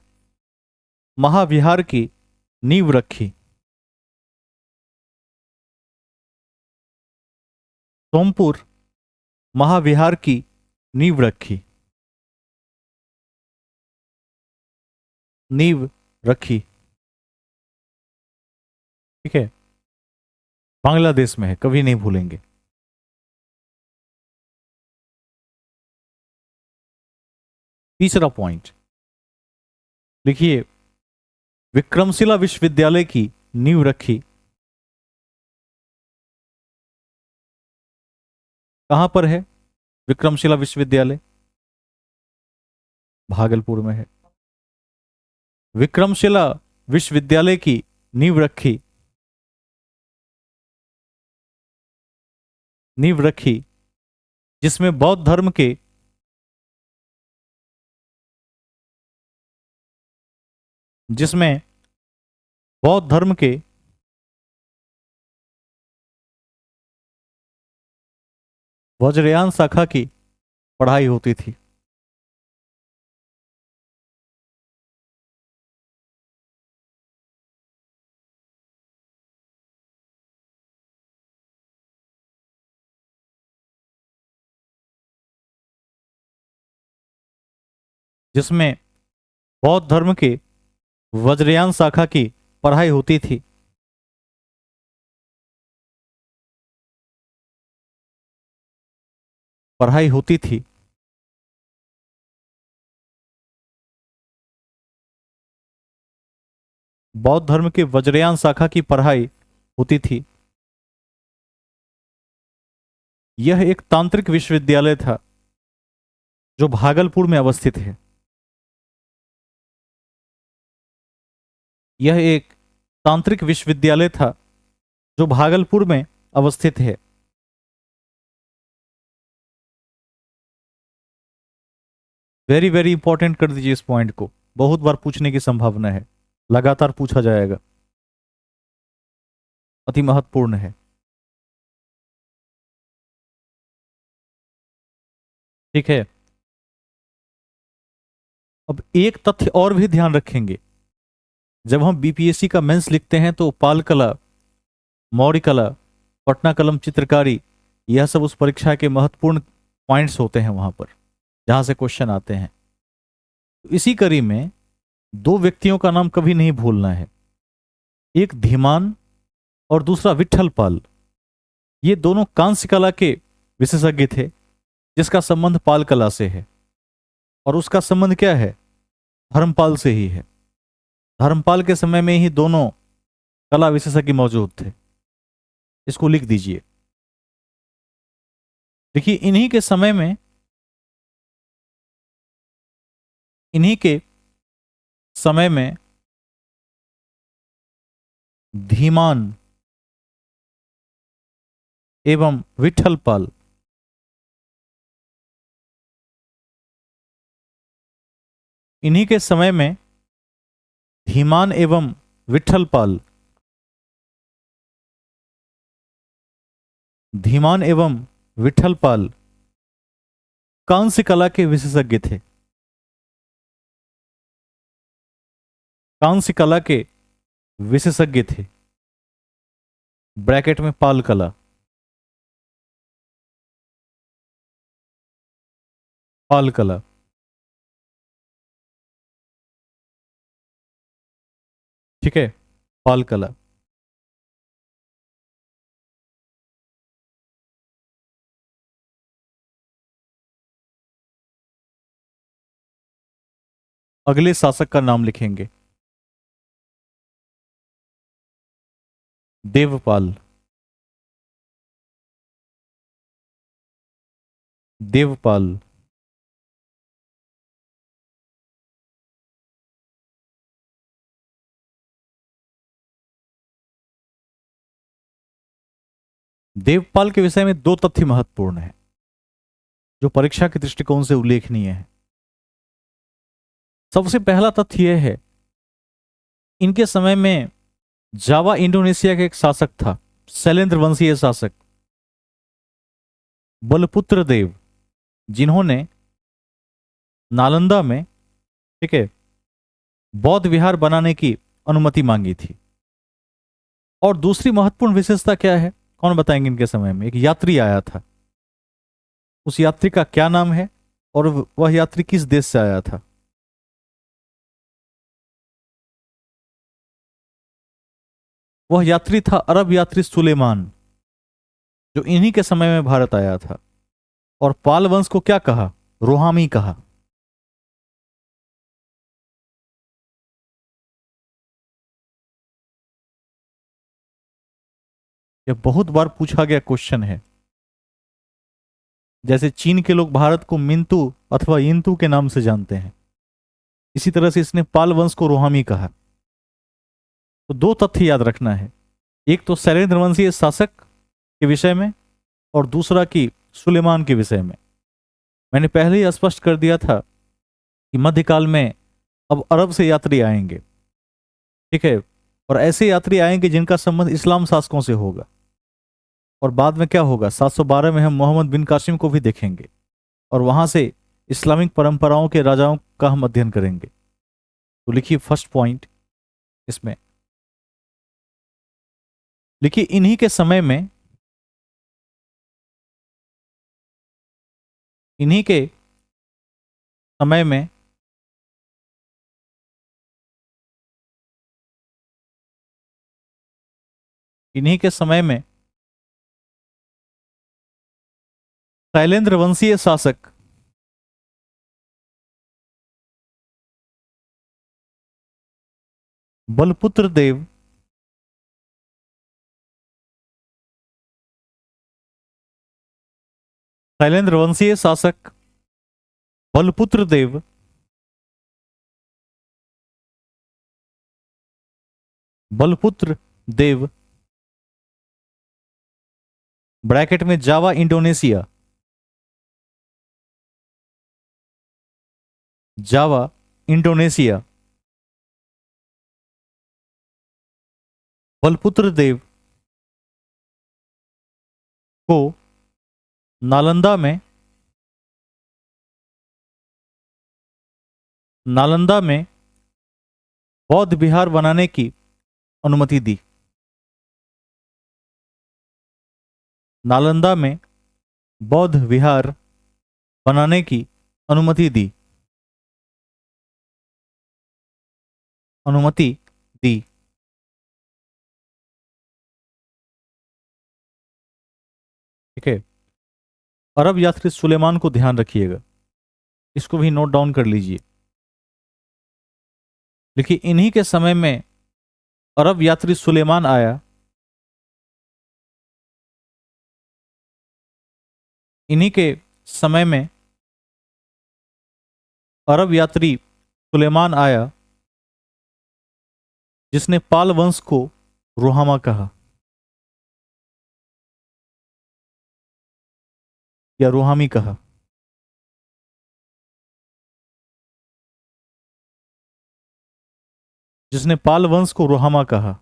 महाविहार की नींव रखी। सोमपुर महाविहार की नींव रखी। नींव रखी। ठीक है। बांग्लादेश में है, कभी नहीं भूलेंगे। तीसरा पॉइंट लिखिए, विक्रमशिला विश्वविद्यालय की नींव रखी। कहां पर है विक्रमशिला विश्वविद्यालय? भागलपुर में है। विक्रमशिला विश्वविद्यालय की नींव रखी। जिसमें बौद्ध धर्म के वज्रयान शाखा की पढ़ाई होती थी। जिसमें बौद्ध धर्म के वज्रयान शाखा की पढ़ाई होती थी। बौद्ध धर्म के वज्रयान शाखा की पढ़ाई होती थी। यह एक तांत्रिक विश्वविद्यालय था जो भागलपुर में अवस्थित है। यह एक तांत्रिक विश्वविद्यालय था जो भागलपुर में अवस्थित है। वेरी वेरी इंपॉर्टेंट कर दीजिए इस पॉइंट को, बहुत बार पूछने की संभावना है, लगातार पूछा जाएगा, अति महत्वपूर्ण है। ठीक है। अब एक तथ्य और भी ध्यान रखेंगे, जब हम बीपीएससी का मेंस लिखते हैं तो पाल कला, मौर्य कला, पटना कलम चित्रकारी, यह सब उस परीक्षा के महत्वपूर्ण पॉइंट्स होते हैं वहां पर, जहां से क्वेश्चन आते हैं। तो इसी कड़ी में दो व्यक्तियों का नाम कभी नहीं भूलना है, एक धीमान और दूसरा विट्ठल पाल। ये दोनों कांस्य कला के विशेषज्ञ थे, जिसका संबंध पाल कला से है, और उसका संबंध क्या है, धर्मपाल से ही है। धर्मपाल के समय में ही दोनों कला विशेषज्ञ मौजूद थे। इसको लिख दीजिए। देखिए, इन्हीं के समय में धीमान एवं विट्ठल पाल, इन्हीं के समय में धीमान एवं विट्ठल पाल, धीमान एवं विट्ठल पाल कांस्य कला के विशेषज्ञ थे। कांस्य कला के विशेषज्ञ थे, ब्रैकेट में पाल कला, पाल कला। ठीक है, पाल कला। अगले शासक का नाम लिखेंगे, देवपाल। देवपाल। देवपाल के विषय में दो तथ्य महत्वपूर्ण हैं, जो परीक्षा के दृष्टिकोण से उल्लेखनीय है। सबसे पहला तथ्य यह है, इनके समय में जावा इंडोनेशिया का एक शासक था, शैलेंद्र वंशीय शासक बलपुत्र देव, जिन्होंने नालंदा में, ठीक है, बौद्ध विहार बनाने की अनुमति मांगी थी। और दूसरी महत्वपूर्ण विशेषता क्या है, कौन बताएंगे? इनके समय में एक यात्री आया था, उस यात्री का क्या नाम है और वह यात्री किस देश से आया था? वह यात्री था अरब यात्री सुलेमान, जो इन्हीं के समय में भारत आया था। और पाल वंश को क्या कहा? रोहामी कहा। यह बहुत बार पूछा गया क्वेश्चन है। जैसे चीन के लोग भारत को मिंतु अथवा यिंतु के नाम से जानते हैं, इसी तरह से इसने पाल वंश को रोहामी कहा। तो दो तथ्य याद रखना है, एक तो शैलेंद्र वंशीय शासक के विषय में, और दूसरा कि सुलेमान के विषय में। मैंने पहले ही स्पष्ट कर दिया था कि मध्यकाल में अब अरब से यात्री आएंगे, ठीक है, और ऐसे यात्री आएंगे जिनका संबंध इस्लाम शासकों से होगा। और बाद में क्या होगा, 712 में हम मोहम्मद बिन कासिम को भी देखेंगे, और वहां से इस्लामिक परंपराओं के राजाओं का हम अध्ययन करेंगे। तो लिखिए फर्स्ट पॉइंट इसमें, लिखिए इन्हीं के समय में, इन्हीं के समय में इन्हीं के समय में शैलेंद्र वंशीय शासक बलपुत्र देव शैलेंद्र वंशीय शासक बलपुत्र देव बलपुत्र देव ब्रैकेट में जावा इंडोनेशिया, जावा इंडोनेशिया, बलपुत्र देव को नालंदा में, नालंदा में बौद्ध विहार बनाने की अनुमति दी। नालंदा में बौद्ध विहार बनाने की अनुमति दी, अनुमति दी। ठीक है। अरब यात्री सुलेमान को ध्यान रखिएगा, इसको भी नोट डाउन कर लीजिए। देखिए, इन्हीं के समय में अरब यात्री सुलेमान आया, इन्हीं के समय में अरब यात्री सुलेमान आया जिसने पाल वंश को रोहामा कहा या रोहामी कहा। जिसने पाल वंश को रोहामा कहा।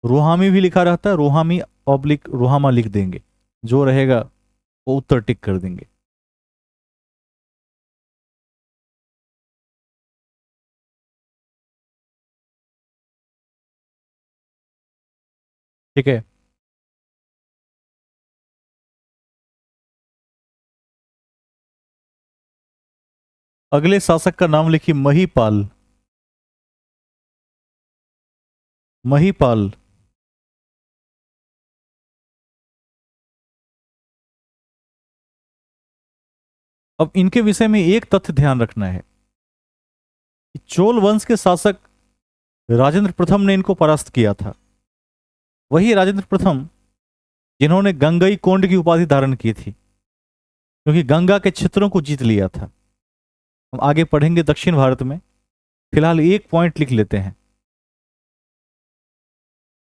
रोहामी भी लिखा रहता है, रोहामी ऑब्लिक रोहामा लिख देंगे, जो रहेगा वो उत्तर टिक कर देंगे। ठीक है। अगले शासक का नाम लिखिए महीपाल। महीपाल। अब इनके विषय में एक तथ्य ध्यान रखना है कि चोल वंश के शासक राजेंद्र प्रथम ने इनको परास्त किया था। वही राजेंद्र प्रथम जिन्होंने गंगई कोंड की उपाधि धारण की थी, क्योंकि गंगा के क्षेत्रों को जीत लिया था। हम आगे पढ़ेंगे दक्षिण भारत में, फिलहाल एक पॉइंट लिख लेते हैं।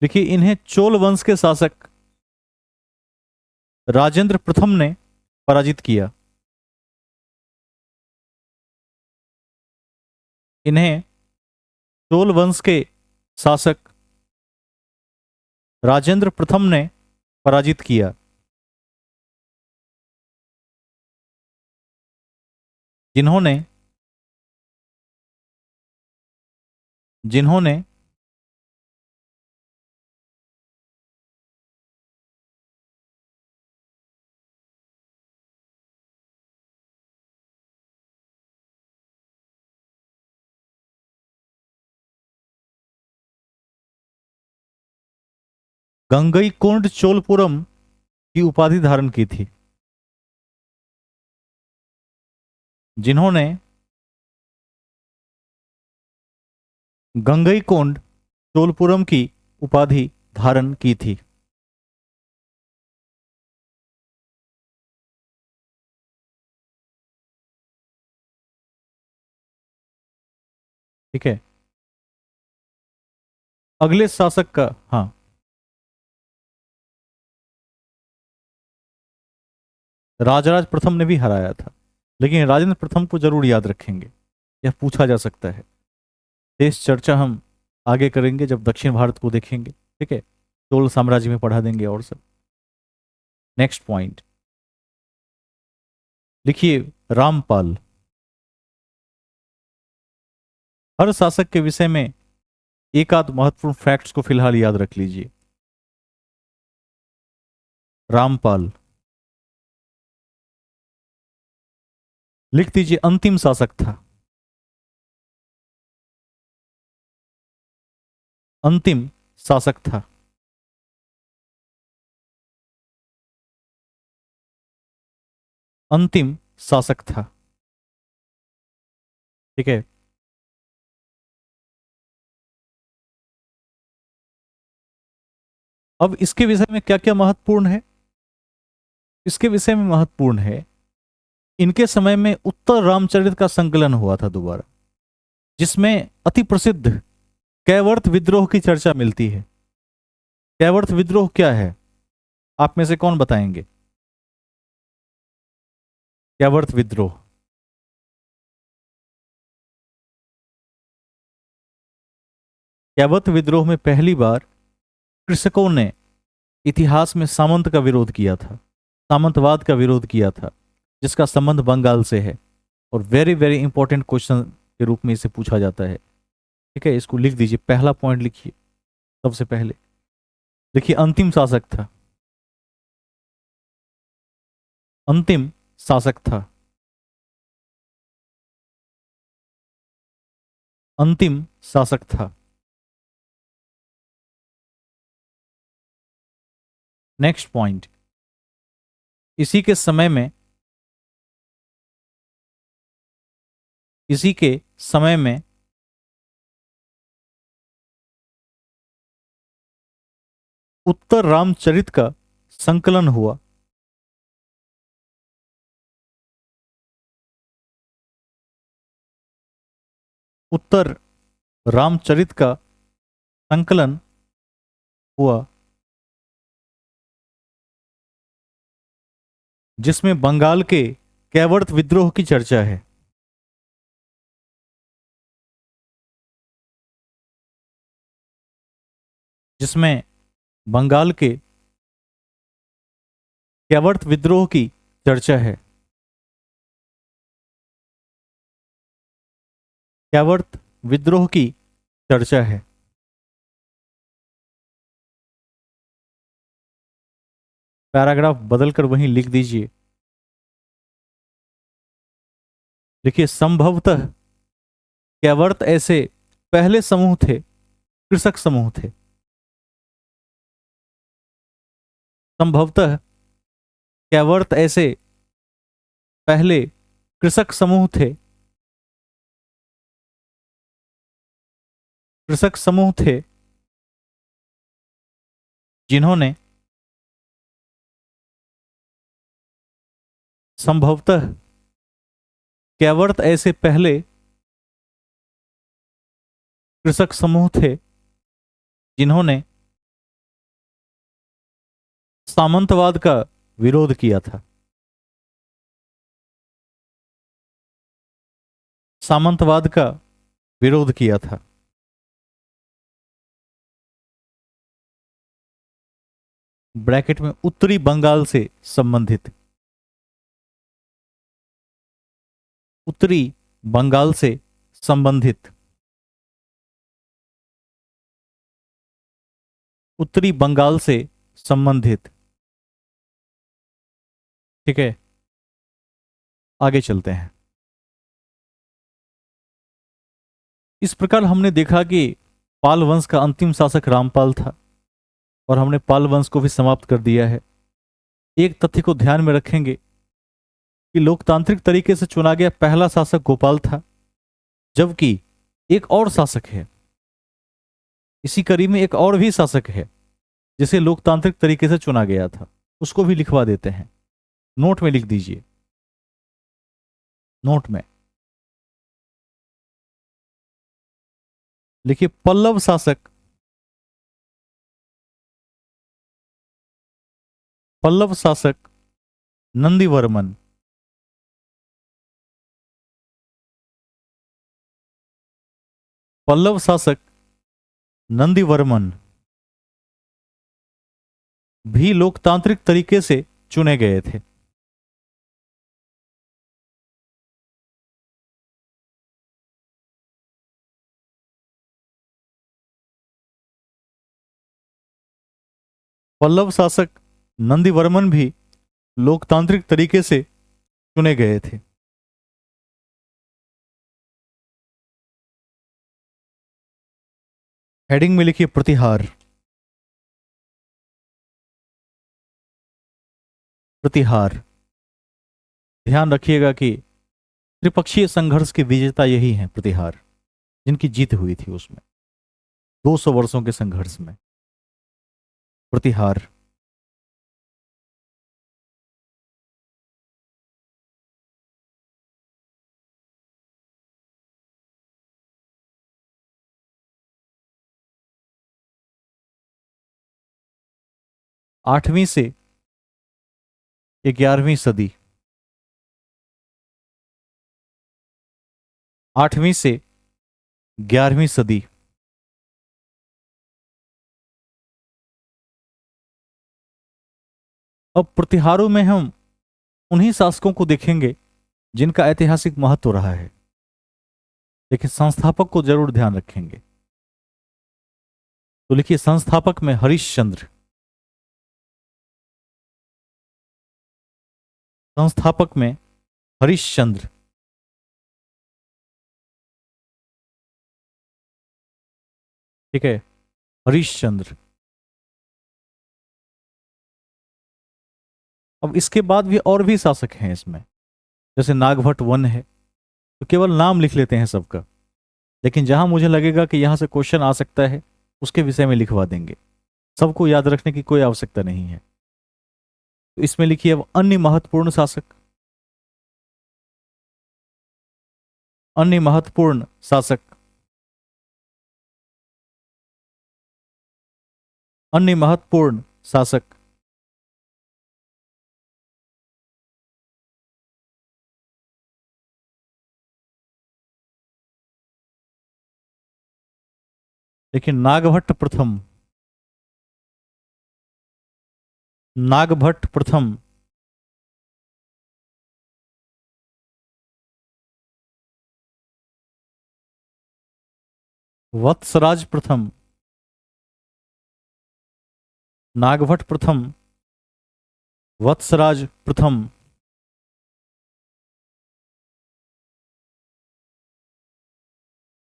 देखिए, इन्हें चोल वंश के शासक राजेंद्र प्रथम ने पराजित किया। इन्हें चोल वंश के शासक राजेंद्र प्रथम ने पराजित किया, जिन्होंने जिन्होंने गंगईकोंड चोलपुरम की उपाधि धारण की थी। जिन्होंने गंगईकोंड चोलपुरम की उपाधि धारण की थी। ठीक है। अगले शासक का, हाँ, राजराज प्रथम ने भी हराया था, लेकिन राजेंद्र प्रथम को जरूर याद रखेंगे, यह पूछा जा सकता है। देश चर्चा हम आगे करेंगे जब दक्षिण भारत को देखेंगे। ठीक है, चोल साम्राज्य में पढ़ा देंगे और सब। नेक्स्ट पॉइंट लिखिए, रामपाल। हर शासक के विषय में एक आध महत्वपूर्ण फैक्ट्स को फिलहाल याद रख लीजिए। रामपाल लिख दीजिए, अंतिम शासक था। अंतिम शासक था। अंतिम शासक था। ठीक है। अब इसके विषय में क्या क्या महत्वपूर्ण है? इसके विषय में महत्वपूर्ण है, इनके समय में उत्तर रामचरित का संकलन हुआ था दोबारा। जिसमें अति प्रसिद्ध कैवर्त विद्रोह की चर्चा मिलती है। कैवर्त विद्रोह क्या है, आप में से कौन बताएंगे? कैवर्त विद्रोह। कैवर्त विद्रोह में पहली बार कृषकों ने इतिहास में सामंत का विरोध किया था, सामंतवाद का विरोध किया था, जिसका संबंध बंगाल से है और वेरी वेरी इंपॉर्टेंट क्वेश्चन के रूप में इसे पूछा जाता है। ठीक है, इसको लिख दीजिए, पहला पॉइंट लिखिए सबसे पहले। देखिए, अंतिम शासक था, अंतिम शासक था, अंतिम शासक था। नेक्स्ट पॉइंट, इसी के समय में, इसी के समय में उत्तर रामचरित का संकलन हुआ। उत्तर रामचरित का संकलन हुआ, जिसमें बंगाल के कैवर्त विद्रोह की चर्चा है। जिसमें बंगाल के कैवर्त विद्रोह की चर्चा है। कैवर्त विद्रोह की चर्चा है। पैराग्राफ बदलकर वहीं लिख दीजिए। देखिए, संभवतः कैवर्त ऐसे पहले समूह थे, कृषक समूह थे। संभवतः कैवर्त ऐसे पहले कृषक समूह थे, कृषक समूह थे जिन्होंने, संभवतः कैवर्त ऐसे पहले कृषक समूह थे जिन्होंने सामंतवाद का विरोध किया था। सामंतवाद का विरोध किया था। ब्रैकेट में उत्तरी बंगाल से संबंधित, उत्तरी बंगाल से संबंधित, उत्तरी बंगाल से संबंधित। ठीक है, आगे चलते हैं। इस प्रकार हमने देखा कि पाल वंश का अंतिम शासक रामपाल था और हमने पाल वंश को भी समाप्त कर दिया है। एक तथ्य को ध्यान में रखेंगे कि लोकतांत्रिक तरीके से चुना गया पहला शासक गोपाल था, जबकि एक और शासक है, इसी कड़ी में एक और भी शासक है जिसे लोकतांत्रिक तरीके से चुना गया था, उसको भी लिखवा देते हैं। नोट में लिख दीजिए, नोट में लिखिए, पल्लव शासक, पल्लव शासक नंदीवर्मन। पल्लव शासक नंदीवर्मन भी लोकतांत्रिक तरीके से चुने गए थे। पल्लव शासक नंदीवर्मन भी लोकतांत्रिक तरीके से चुने गए थे। हेडिंग में लिखिए प्रतिहार, प्रतिहार। ध्यान रखिएगा कि त्रिपक्षीय संघर्ष के विजेता यही हैं, प्रतिहार, जिनकी जीत हुई थी उसमें 200 वर्षों के संघर्ष में। प्रतिहार। 8वीं से 11वीं सदी, 8वीं से 11वीं सदी। अब प्रतिहारों में हम उन्हीं शासकों को देखेंगे जिनका ऐतिहासिक महत्व रहा है, लेकिन संस्थापक को जरूर ध्यान रखेंगे। तो लिखिए, संस्थापक में हरिश्चंद्र, संस्थापक में हरिश्चंद्र। ठीक है, हरिश्चंद्र। अब इसके बाद भी और भी शासक हैं इसमें, जैसे नागभट्ट वन है, तो केवल नाम लिख लेते हैं सबका, लेकिन जहां मुझे लगेगा कि यहां से क्वेश्चन आ सकता है उसके विषय में लिखवा देंगे। सबको याद रखने की कोई आवश्यकता नहीं है। तो इसमें लिखिए अब अन्य महत्वपूर्ण शासक, अन्य महत्वपूर्ण शासक, अन्य महत्वपूर्ण शासक। देखिए, नागभट्ट प्रथम, नागभट्ट प्रथम, वत्सराज प्रथम, नागभट्ट प्रथम, वत्सराज प्रथम।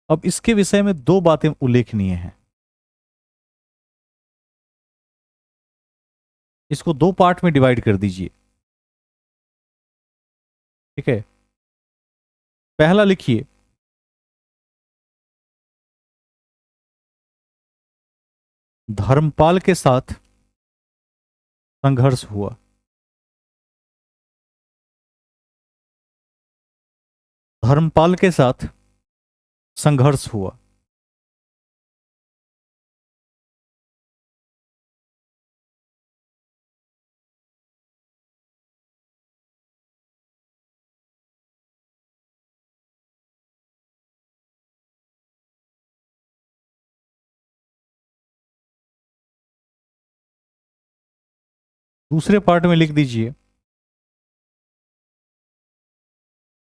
अब इसके विषय में दो बातें उल्लेखनीय हैं। इसको दो पार्ट में डिवाइड कर दीजिए। ठीक है, पहला लिखिए, धर्मपाल के साथ संघर्ष हुआ। धर्मपाल के साथ संघर्ष हुआ। दूसरे पार्ट में लिख दीजिए,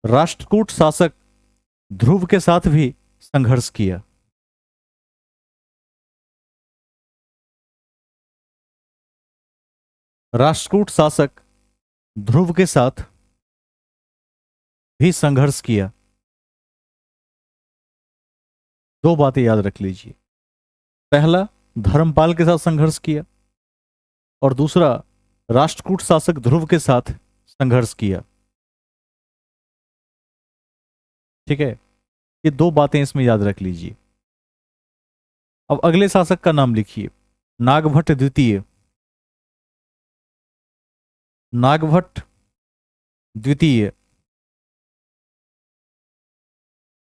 राष्ट्रकूट शासक ध्रुव के साथ भी संघर्ष किया। राष्ट्रकूट शासक ध्रुव के साथ भी संघर्ष किया। दो बातें याद रख लीजिए, पहला धर्मपाल के साथ संघर्ष किया, और दूसरा राष्ट्रकूट शासक ध्रुव के साथ संघर्ष किया। ठीक है, ये दो बातें इसमें याद रख लीजिए। अब अगले शासक का नाम लिखिए, नागभट्ट द्वितीय, नागभट्ट द्वितीय।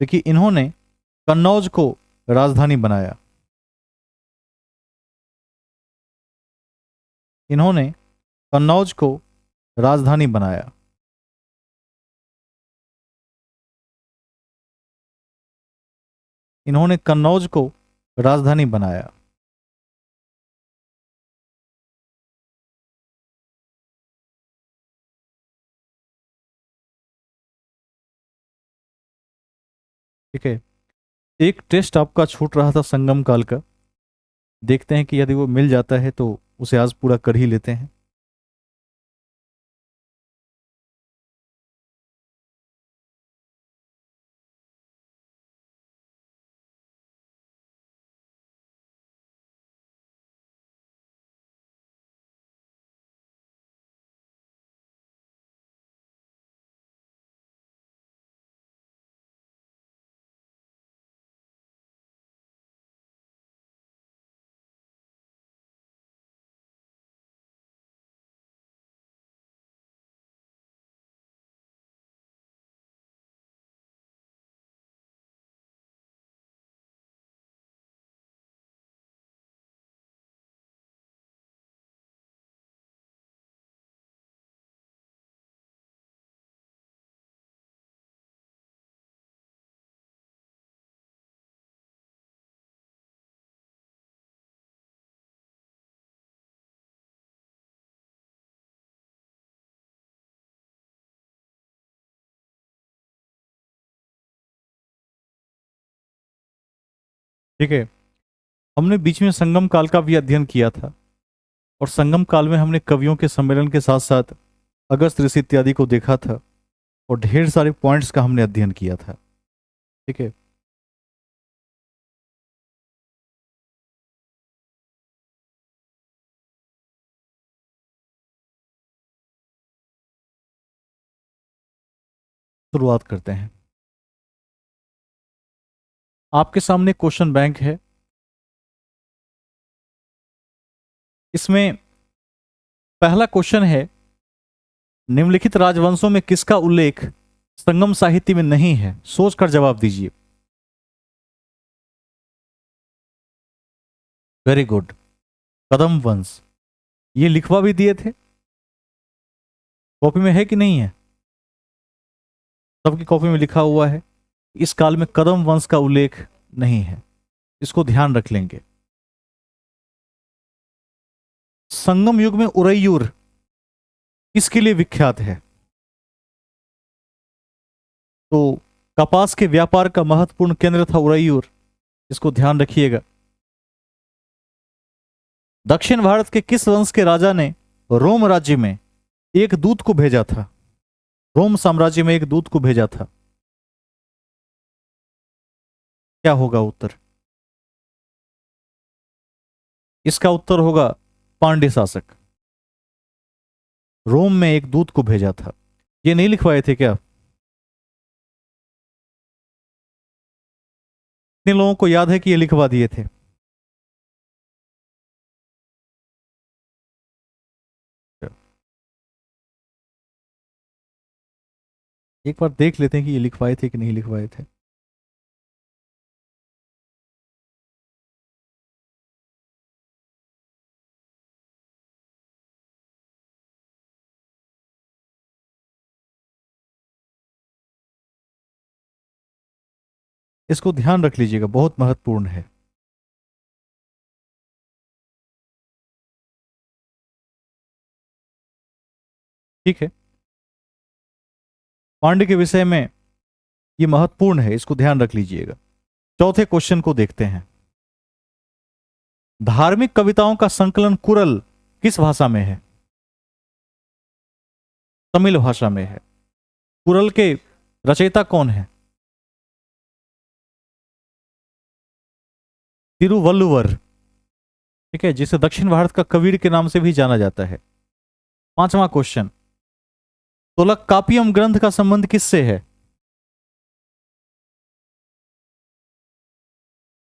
देखिए, इन्होंने कन्नौज को राजधानी बनाया। इन्होंने कन्नौज को राजधानी बनाया। इन्होंने कन्नौज को राजधानी बनाया। ठीक है, एक टेस्ट आपका छूट रहा था संगम काल का, देखते हैं कि यदि वो मिल जाता है तो उसे आज पूरा कर ही लेते हैं। ठीक है। हमने बीच में संगम काल का भी अध्ययन किया था, और संगम काल में हमने कवियों के सम्मेलन के साथ साथ अगस्त ऋषि इत्यादि को देखा था, और ढेर सारे पॉइंट्स का हमने अध्ययन किया था। ठीक है। शुरुआत करते हैं। आपके सामने क्वेश्चन बैंक है। इसमें पहला क्वेश्चन है, निम्नलिखित राजवंशों में किसका उल्लेख संगम साहित्य में नहीं है? सोचकर जवाब दीजिए। वेरी गुड, कदम वंश। ये लिखवा भी दिए थे, कॉपी में है कि नहीं है? सबकी कॉपी में लिखा हुआ है। इस काल में कदम वंश का उल्लेख नहीं है, इसको ध्यान रख लेंगे। संगम युग में उरैयूर किसके लिए विख्यात है? तो कपास के व्यापार का महत्वपूर्ण केंद्र था उरैयूर, इसको ध्यान रखिएगा। दक्षिण भारत के किस वंश के राजा ने रोम राज्य में एक दूत को भेजा था? रोम साम्राज्य में एक दूत को भेजा था, क्या होगा उत्तर? इसका उत्तर होगा पांड्य शासक। रोम में एक दूत को भेजा था। ये नहीं लिखवाए थे क्या? कितने लोगों को याद है कि ये लिखवा दिए थे? एक बार देख लेते हैं कि ये लिखवाए थे कि नहीं लिखवाए थे। इसको ध्यान रख लीजिएगा, बहुत महत्वपूर्ण है। ठीक है। पांड्य के विषय में ये महत्वपूर्ण है, इसको ध्यान रख लीजिएगा। चौथे क्वेश्चन को देखते हैं। धार्मिक कविताओं का संकलन कुरल किस भाषा में है? तमिल भाषा में है। कुरल के रचयिता कौन है? तिरुवल्लुवर। ठीक है, जिसे दक्षिण भारत का कबीर के नाम से भी जाना जाता है। पांचवा क्वेश्चन, तोलकाप्पियम ग्रंथ का संबंध किससे है?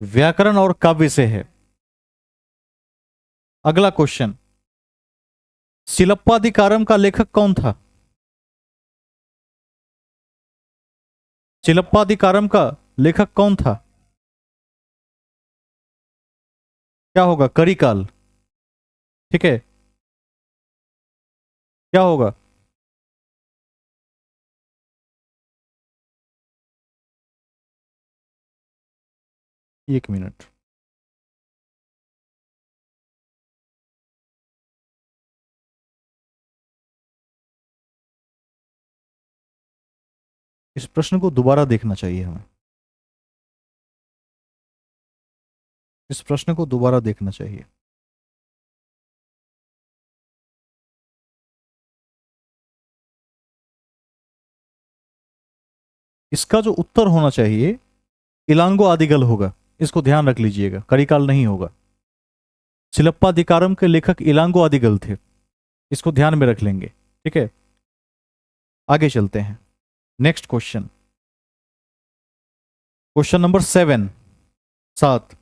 व्याकरण और काव्य से है। अगला क्वेश्चन, सिलप्पाधिकारम का लेखक कौन था? सिलप्पाधिकारम का लेखक कौन था? क्या होगा? करिकाल। ठीक है, क्या होगा? एक मिनट। इस प्रश्न को दोबारा देखना चाहिए हमें। इस प्रश्न को दोबारा देखना चाहिए। इसका जो उत्तर होना चाहिए इलांगो आदिगल होगा, इसको ध्यान रख लीजिएगा, करिकाल नहीं होगा। सिलप्पाधिकारम के लेखक इलांगो आदिगल थे, इसको ध्यान में रख लेंगे। ठीक है, आगे चलते हैं। Next question, question number 7, 7।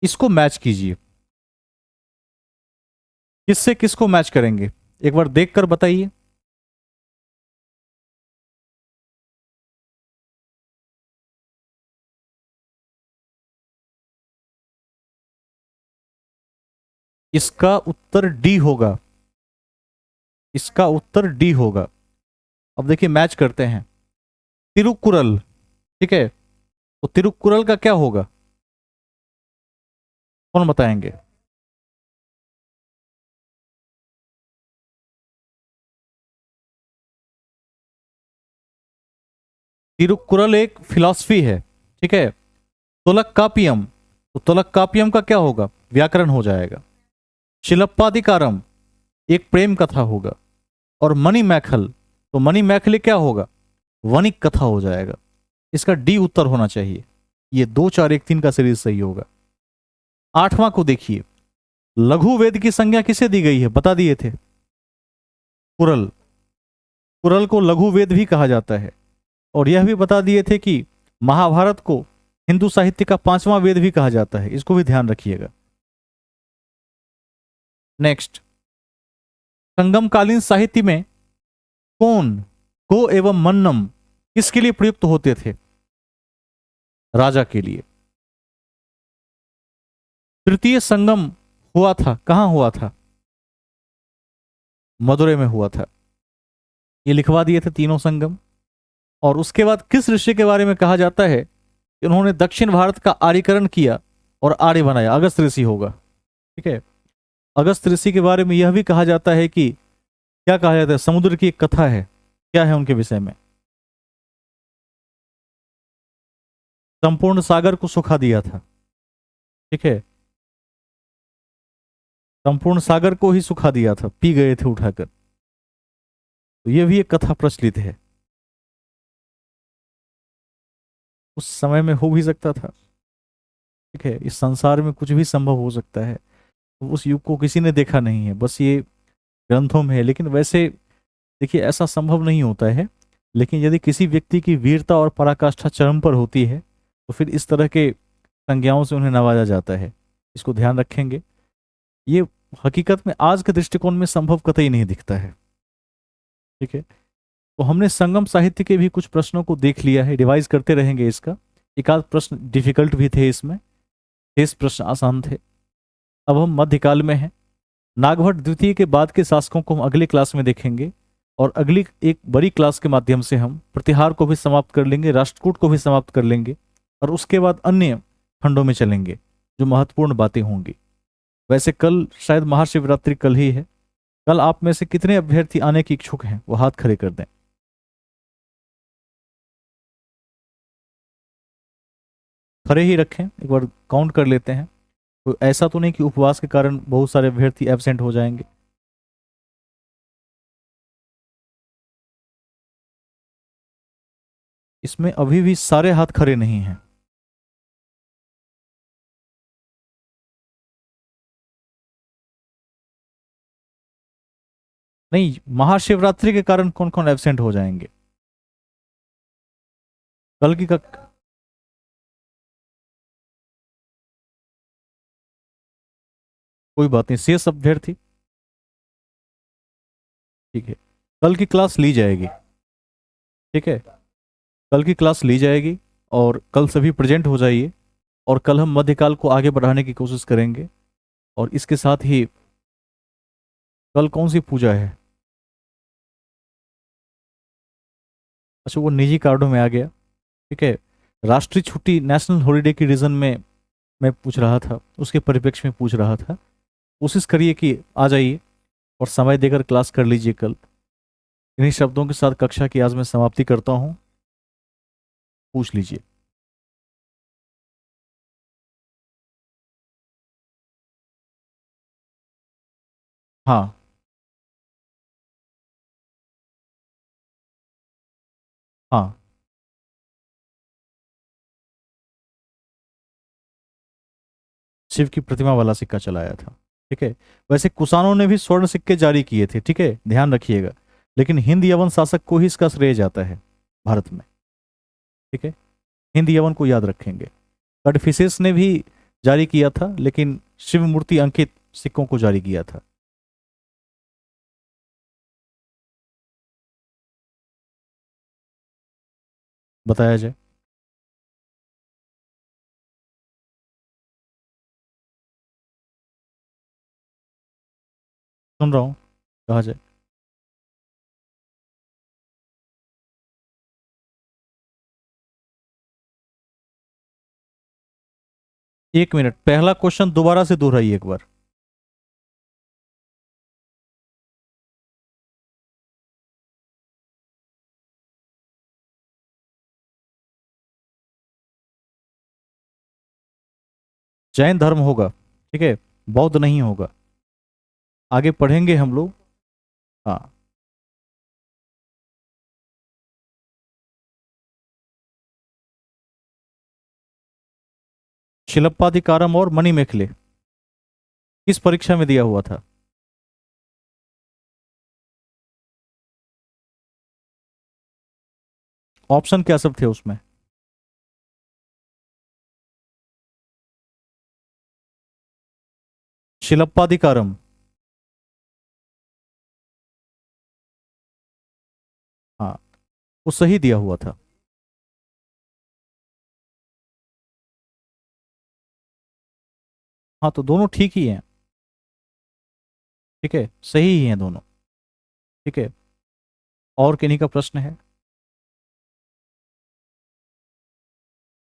इसको मैच कीजिए। किससे किसको मैच करेंगे, एक बार देखकर बताइए। इसका उत्तर डी होगा। इसका उत्तर डी होगा। अब देखिए, मैच करते हैं। तिरुकुरल। ठीक है, तो तिरुकुरल का क्या होगा? कौन बताएंगे? तिरुक्कुरल एक फिलॉसफी है, ठीक है। तोलक्कापियम, तो तोलक्कापियम का क्या होगा, व्याकरण हो जाएगा। शिलप्पादिकारम एक प्रेम कथा होगा। और मणि मैखल, तो मणि मैखली क्या होगा, वणिक कथा हो जाएगा। इसका डी उत्तर होना चाहिए। ये 2 4 1 3 का सीरीज सही होगा। 8वां को देखिए, लघु वेद की संज्ञा किसे दी गई है, बता दिए थे, कुरल। कुरल को लघु वेद भी कहा जाता है। और यह भी बता दिए थे कि महाभारत को हिंदू साहित्य का 5वां वेद भी कहा जाता है, इसको भी ध्यान रखिएगा। नेक्स्ट, संगमकालीन साहित्य में कौन, को एवं मन्नम किसके लिए प्रयुक्त होते थे, राजा के लिए। तृतीय संगम हुआ था, कहां हुआ था, मदुरै में हुआ था। ये लिखवा दिए थे तीनों संगम। और उसके बाद किस ऋषि के बारे में कहा जाता है कि उन्होंने दक्षिण भारत का आर्यीकरण किया और आर्य बनाया, अगस्त ऋषि होगा, ठीक है। अगस्त ऋषि के बारे में यह भी कहा जाता है कि क्या कहा जाता है, समुद्र की एक कथा है, क्या है उनके विषय में, संपूर्ण सागर को सुखा दिया था, ठीक है। संपूर्ण सागर को ही सुखा दिया था, पी गए थे उठाकर। तो यह भी एक कथा प्रचलित है, उस समय में हो भी सकता था, ठीक है। इस संसार में कुछ भी संभव हो सकता है। तो उस युग को किसी ने देखा नहीं है, बस ये ग्रंथों में है। लेकिन वैसे देखिए, ऐसा संभव नहीं होता है। लेकिन यदि किसी व्यक्ति की वीरता और पराकाष्ठा चरम पर होती है तो फिर इस तरह के संज्ञाओं से उन्हें नवाजा जाता है, इसको ध्यान रखेंगे। ये हकीकत में आज के दृष्टिकोण में संभव कतई नहीं दिखता है, ठीक है। तो हमने संगम साहित्य के भी कुछ प्रश्नों को देख लिया है, रिवाइज करते रहेंगे इसका। एक आध प्रश्न डिफिकल्ट भी थे इसमें, शेष प्रश्न आसान थे। अब हम मध्यकाल में हैं। नागभट्ट द्वितीय के बाद के शासकों को हम अगले क्लास में देखेंगे। और अगली एक बड़ी क्लास के माध्यम से हम प्रतिहार को भी समाप्त कर लेंगे, राष्ट्रकूट को भी समाप्त कर लेंगे। और उसके बाद अन्य खंडों में चलेंगे जो महत्वपूर्ण बातें होंगी। वैसे कल शायद महाशिवरात्रि कल ही है। कल आप में से कितने अभ्यर्थी आने की इच्छुक हैं, वो हाथ खड़े कर दें। खड़े ही रखें, एक बार काउंट कर लेते हैं। तो ऐसा तो नहीं कि उपवास के कारण बहुत सारे अभ्यर्थी एब्सेंट हो जाएंगे। इसमें अभी भी सारे हाथ खड़े नहीं हैं। नहीं, महाशिवरात्रि के कारण कौन कौन एब्सेंट हो जाएंगे कल की कोई बात नहीं, शेष अभ्यर्थी, ठीक है। कल की क्लास ली जाएगी, ठीक है। कल की क्लास ली जाएगी और कल सभी प्रेजेंट हो जाइए। और कल हम मध्यकाल को आगे बढ़ाने की कोशिश करेंगे। और इसके साथ ही कल कौन सी पूजा है, अच्छा वो निजी कार्डों में आ गया, ठीक है। राष्ट्रीय छुट्टी, नेशनल हॉलिडे की रीजन में मैं पूछ रहा था, उसके परिप्रेक्ष्य में पूछ रहा था। कोशिश करिए कि आ जाइए और समय देकर क्लास कर लीजिए कल। इन्हीं शब्दों के साथ कक्षा की आज मैं समाप्ति करता हूँ। पूछ लीजिए। हाँ, हाँ, शिव की प्रतिमा वाला सिक्का चलाया था, ठीक है। वैसे कुषाणों ने भी स्वर्ण सिक्के जारी किए थे, ठीक है, ध्यान रखिएगा। लेकिन हिंद यवन शासक को ही इसका श्रेय जाता है भारत में, ठीक है। हिंद यवन को याद रखेंगे। कडफिसेस ने भी जारी किया था, लेकिन शिव मूर्ति अंकित सिक्कों को जारी किया था। बताया जाए, सुन रहा हूं, कहा जाए। 1 मिनट, पहला क्वेश्चन दोबारा से दोहराइए एक बार। जैन धर्म होगा, ठीक है, बौद्ध नहीं होगा। आगे पढ़ेंगे हम लोग। हाँ, शिलप्पाधिकारम और मणिमेखले किस परीक्षा में दिया हुआ था? ऑप्शन क्या सब थे उसमें? शिलप्पाधिकारम। हाँ, वो सही दिया हुआ था। हाँ, तो दोनों ठीक ही हैं। ठीक है, सही ही हैं दोनों। ठीक है, और किन्हीं का प्रश्न है?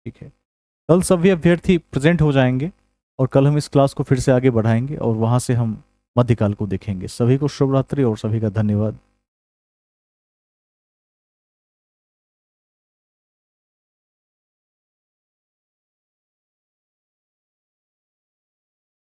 ठीक है, कल सभी अभ्यर्थी प्रेजेंट हो जाएंगे और कल हम इस क्लास को फिर से आगे बढ़ाएंगे और वहां से हम मध्यकाल को देखेंगे। सभी को शुभ रात्रि और सभी का धन्यवाद।